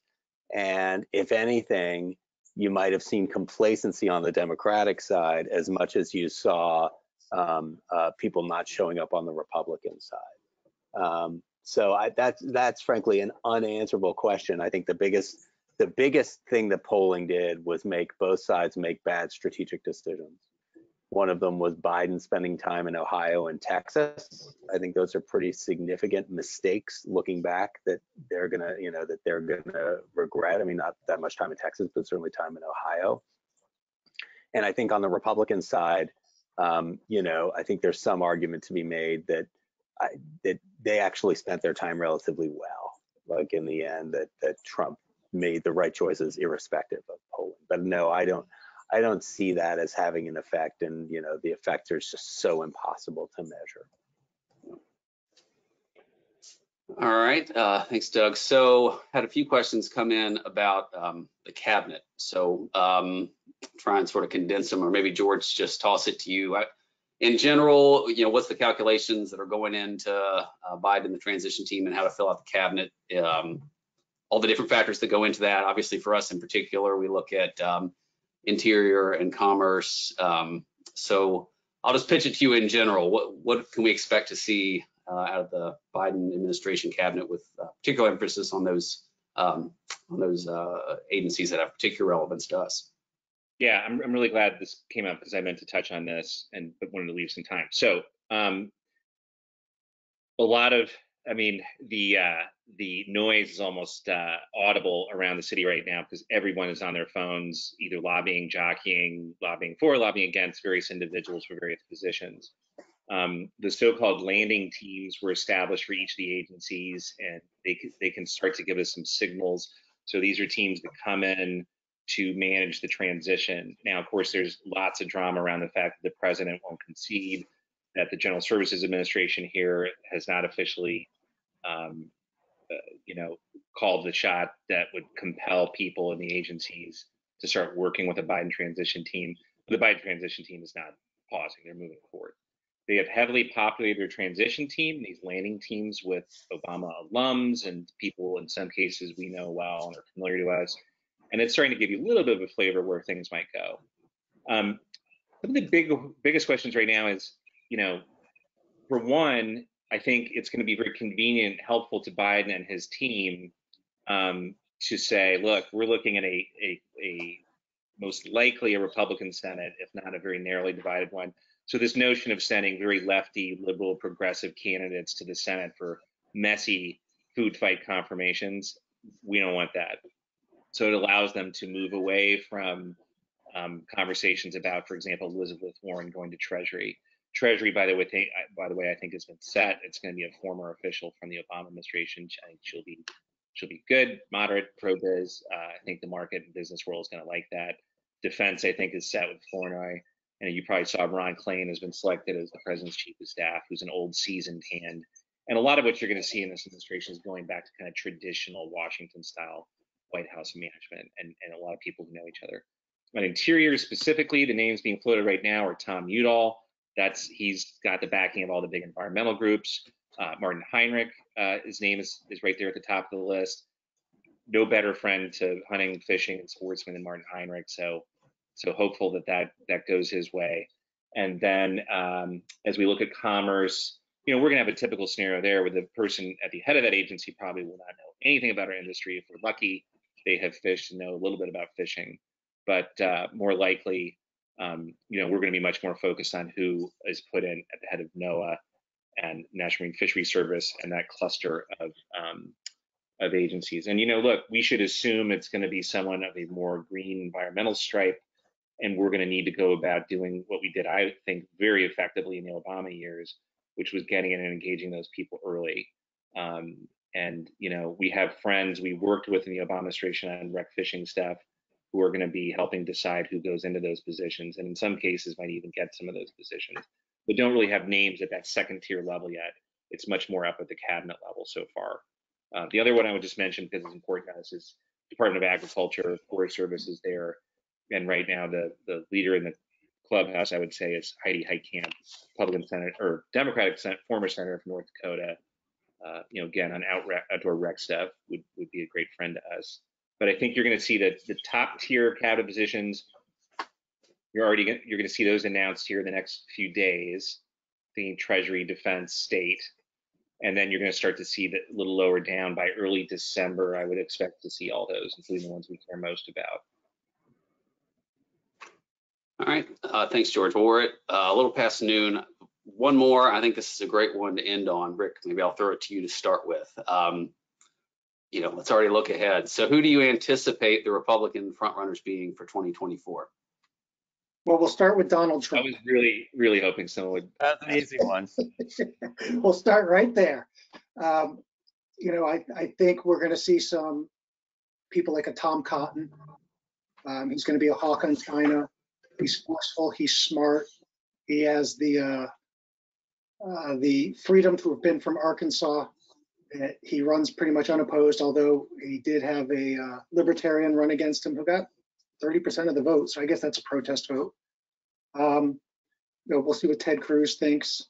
And if anything, you might have seen complacency on the Democratic side as much as you saw people not showing up on the Republican side. So that's frankly an unanswerable question. I think the biggest thing that polling did was make both sides make bad strategic decisions. One of them was Biden spending time in Ohio and Texas. I think those are pretty significant mistakes looking back that they're gonna regret. I mean, not that much time in Texas, but certainly time in Ohio. And I think on the Republican side, I think there's some argument to be made that they actually spent their time relatively well. Like in the end, that Trump made the right choices irrespective of polling. But no, I don't see that as having an effect, and the effect is just so impossible to measure. All right, thanks, Doug. So had a few questions come in about the cabinet. So try and sort of condense them, or maybe George, just toss it to you. In general, what's the calculations that are going into Biden, the transition team, and how to fill out the cabinet? All the different factors that go into that. Obviously, for us in particular, we look at Interior and Commerce. So I'll just pitch it to you in general. What can we expect to see out of the Biden administration cabinet, with particular emphasis on those agencies that have particular relevance to us? Yeah, I'm really glad this came up because I meant to touch on this but wanted to leave some time. So a lot of, the noise is almost audible around the city right now because everyone is on their phones, either lobbying, jockeying, lobbying for, lobbying against various individuals for various positions. The so-called landing teams were established for each of the agencies, and they can start to give us some signals. So these are teams that come in to manage the transition. Now, of course, there's lots of drama around the fact that the president won't concede, that the General Services Administration here has not officially, called the shot that would compel people in the agencies to start working with the Biden transition team. The Biden transition team is not pausing; they're moving forward. They have heavily populated their transition team, these landing teams, with Obama alums and people in some cases we know well and are familiar to us. And it's starting to give you a little bit of a flavor where things might go. Some of the biggest questions right now is, for one, I think it's going to be very convenient and helpful to Biden and his team to say, look, we're looking at a most likely a Republican Senate, if not a very narrowly divided one. So this notion of sending very lefty, liberal, progressive candidates to the Senate for messy food fight confirmations, we don't want that. So it allows them to move away from conversations about, for example, Elizabeth Warren going to Treasury. Treasury, by the way, I think has been set. It's going to be a former official from the Obama administration. I think she'll be good, moderate, pro-biz. I think the market and business world is going to like that. Defense, I think, is set with Flournoy. And you probably saw Ron Klain has been selected as the president's chief of staff, who's an old seasoned hand. And a lot of what you're going to see in this administration is going back to kind of traditional Washington style White House management and a lot of people who know each other. On Interior specifically, the names being floated right now are Tom Udall. He's got the backing of all the big environmental groups. Martin Heinrich, his name is right there at the top of the list. No better friend to hunting, fishing, and sportsmen than Martin Heinrich. So hopeful that goes his way. And then as we look at Commerce, we're going to have a typical scenario there where the person at the head of that agency probably will not know anything about our industry. If we're lucky, they have fished and know a little bit about fishing. But more likely, we're going to be much more focused on who is put in at the head of NOAA and National Marine Fisheries Service and that cluster of agencies. And look, we should assume it's going to be someone of a more green environmental stripe. and we're going to need to go about doing what we did, I think, very effectively in the Obama years, which was getting in and engaging those people early. And we have friends we worked with in the Obama administration on rec fishing stuff who are going to be helping decide who goes into those positions, and in some cases might even get some of those positions, but don't really have names at that second tier level yet. It's much more up at the cabinet level so far. The other one I would just mention, because it's important to us, is Department of Agriculture, Forest Service is there, and right now the leader in the clubhouse, I would say, is Heidi Heitkamp, Republican Senator or Democratic former senator from North Dakota. Again, on outdoor rec stuff would be a great friend to us. But I think you're going to see that the top tier cabinet positions, you're going to see those announced here in the next few days, the Treasury, Defense, State, and then you're going to start to see that a little lower down by early December. I would expect to see all those, including the ones we care most about. All right, thanks, George. Well, we're at a little past noon. One more, I think this is a great one to end on. Rick, maybe I'll throw it to you to start with. Let's already look ahead. So who do you anticipate the Republican frontrunners being for 2024? Well, we'll start with Donald Trump. I was really, really hoping someone would. That's an easy one. We'll start right there. I think we're going to see some people like a Tom Cotton. He's going to be a hawk on China. He's forceful. He's smart. He has the freedom to have been from Arkansas. He runs pretty much unopposed, although he did have a libertarian run against him who got 30% of the vote. So I guess that's a protest vote. We'll see what Ted Cruz thinks.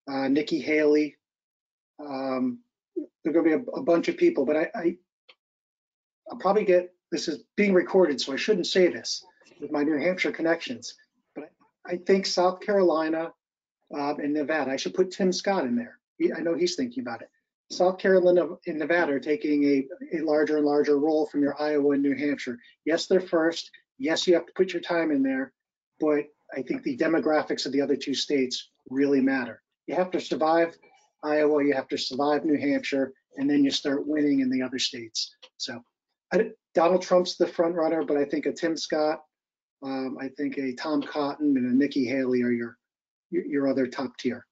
Nikki Haley. There are going to be a bunch of people, but I'll probably get, this is being recorded, so I shouldn't say this with my New Hampshire connections, but I think South Carolina and Nevada, I should put Tim Scott in there. I know he's thinking about it. South Carolina and Nevada are taking a larger and larger role from your Iowa and New Hampshire. Yes, they're first. Yes, you have to put your time in there, but I think the demographics of the other two states really matter. You have to survive Iowa, you have to survive New Hampshire, and then you start winning in the other states. So Donald Trump's the front runner, but I think a Tim Scott, I think a Tom Cotton and a Nikki Haley are your other top tier.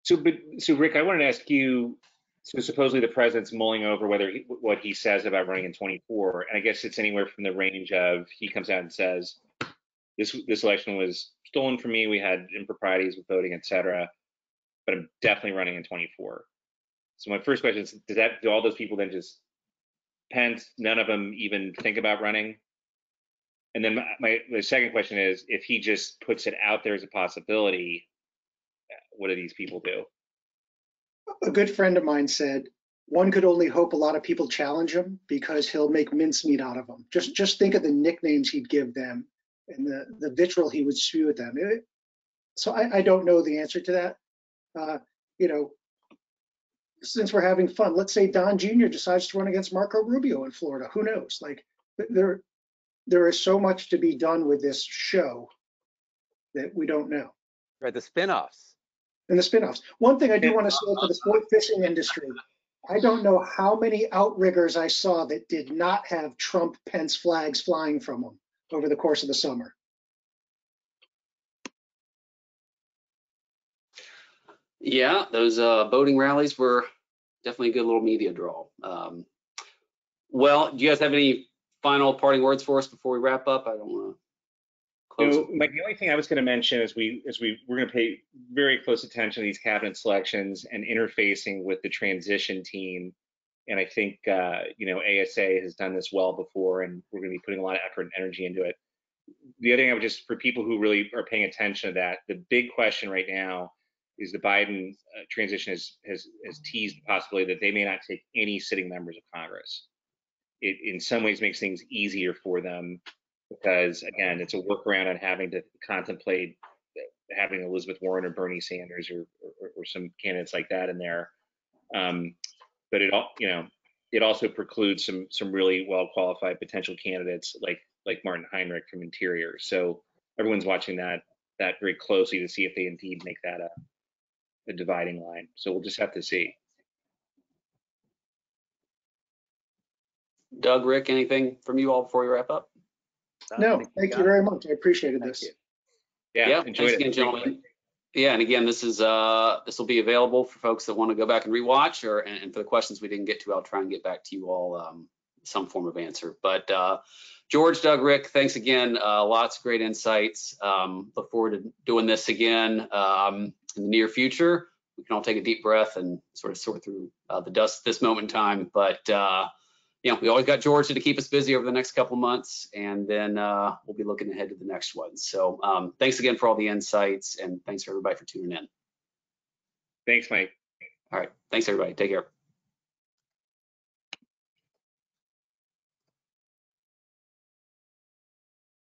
So Rick, I wanted to ask you, so supposedly the president's mulling over what he says about running in 24, and I guess it's anywhere from the range of, he comes out and says, this election was stolen from me, we had improprieties with voting, etc., but I'm definitely running in 24. So my first question is, do all those people then just, Pence, none of them even think about running? And then my second question is, if he just puts it out there as a possibility, what do these people do? A good friend of mine said, one could only hope a lot of people challenge him because he'll make mincemeat out of them. Just think of the nicknames he'd give them and the vitriol he would spew at them. So I don't know the answer to that. Since we're having fun, let's say Don Jr. decides to run against Marco Rubio in Florida. Who knows? Like there is so much to be done with this show that we don't know. Right, the spinoffs. And the spinoffs. One thing I do want to say for the sport fishing industry, I don't know how many outriggers I saw that did not have Trump Pence flags flying from them over the course of the summer. Yeah, those boating rallies were definitely a good little media draw. Well, do you guys have any final parting words for us before we wrap up? I don't want to close. Mike, the only thing I was going to mention is we're going to pay very close attention to these cabinet selections and interfacing with the transition team. And I think ASA has done this well before, and we're going to be putting a lot of effort and energy into it. The other thing I would just, for people who really are paying attention to that, the big question right now is the Biden transition has teased the possibility that they may not take any sitting members of Congress. It in some ways makes things easier for them because, again, it's a workaround on having to contemplate having Elizabeth Warren or Bernie Sanders or some candidates like that in there. But it also precludes some really well qualified potential candidates like Martin Heinrich from Interior. So everyone's watching that very closely to see if they indeed make that a dividing line. So we'll just have to see. Doug, Rick, anything from you all before we wrap up? No, thank you very much. I appreciated Thank this. you. Yeah, Thanks enjoyed again, it. gentlemen. Yeah, and again, this will be available for folks that want to go back and rewatch, and for the questions we didn't get to, I'll try and get back to you all some form of answer. But George, Doug, Rick, thanks again. Lots of great insights. Look forward to doing this again in the near future. We can all take a deep breath and sort of sort through the dust this moment in time. But you know, we always got George to keep us busy over the next couple of months, and then we'll be looking ahead to the next one. So thanks again for all the insights, and thanks for everybody for tuning in. Thanks, Mike. All right, thanks everybody. Take care.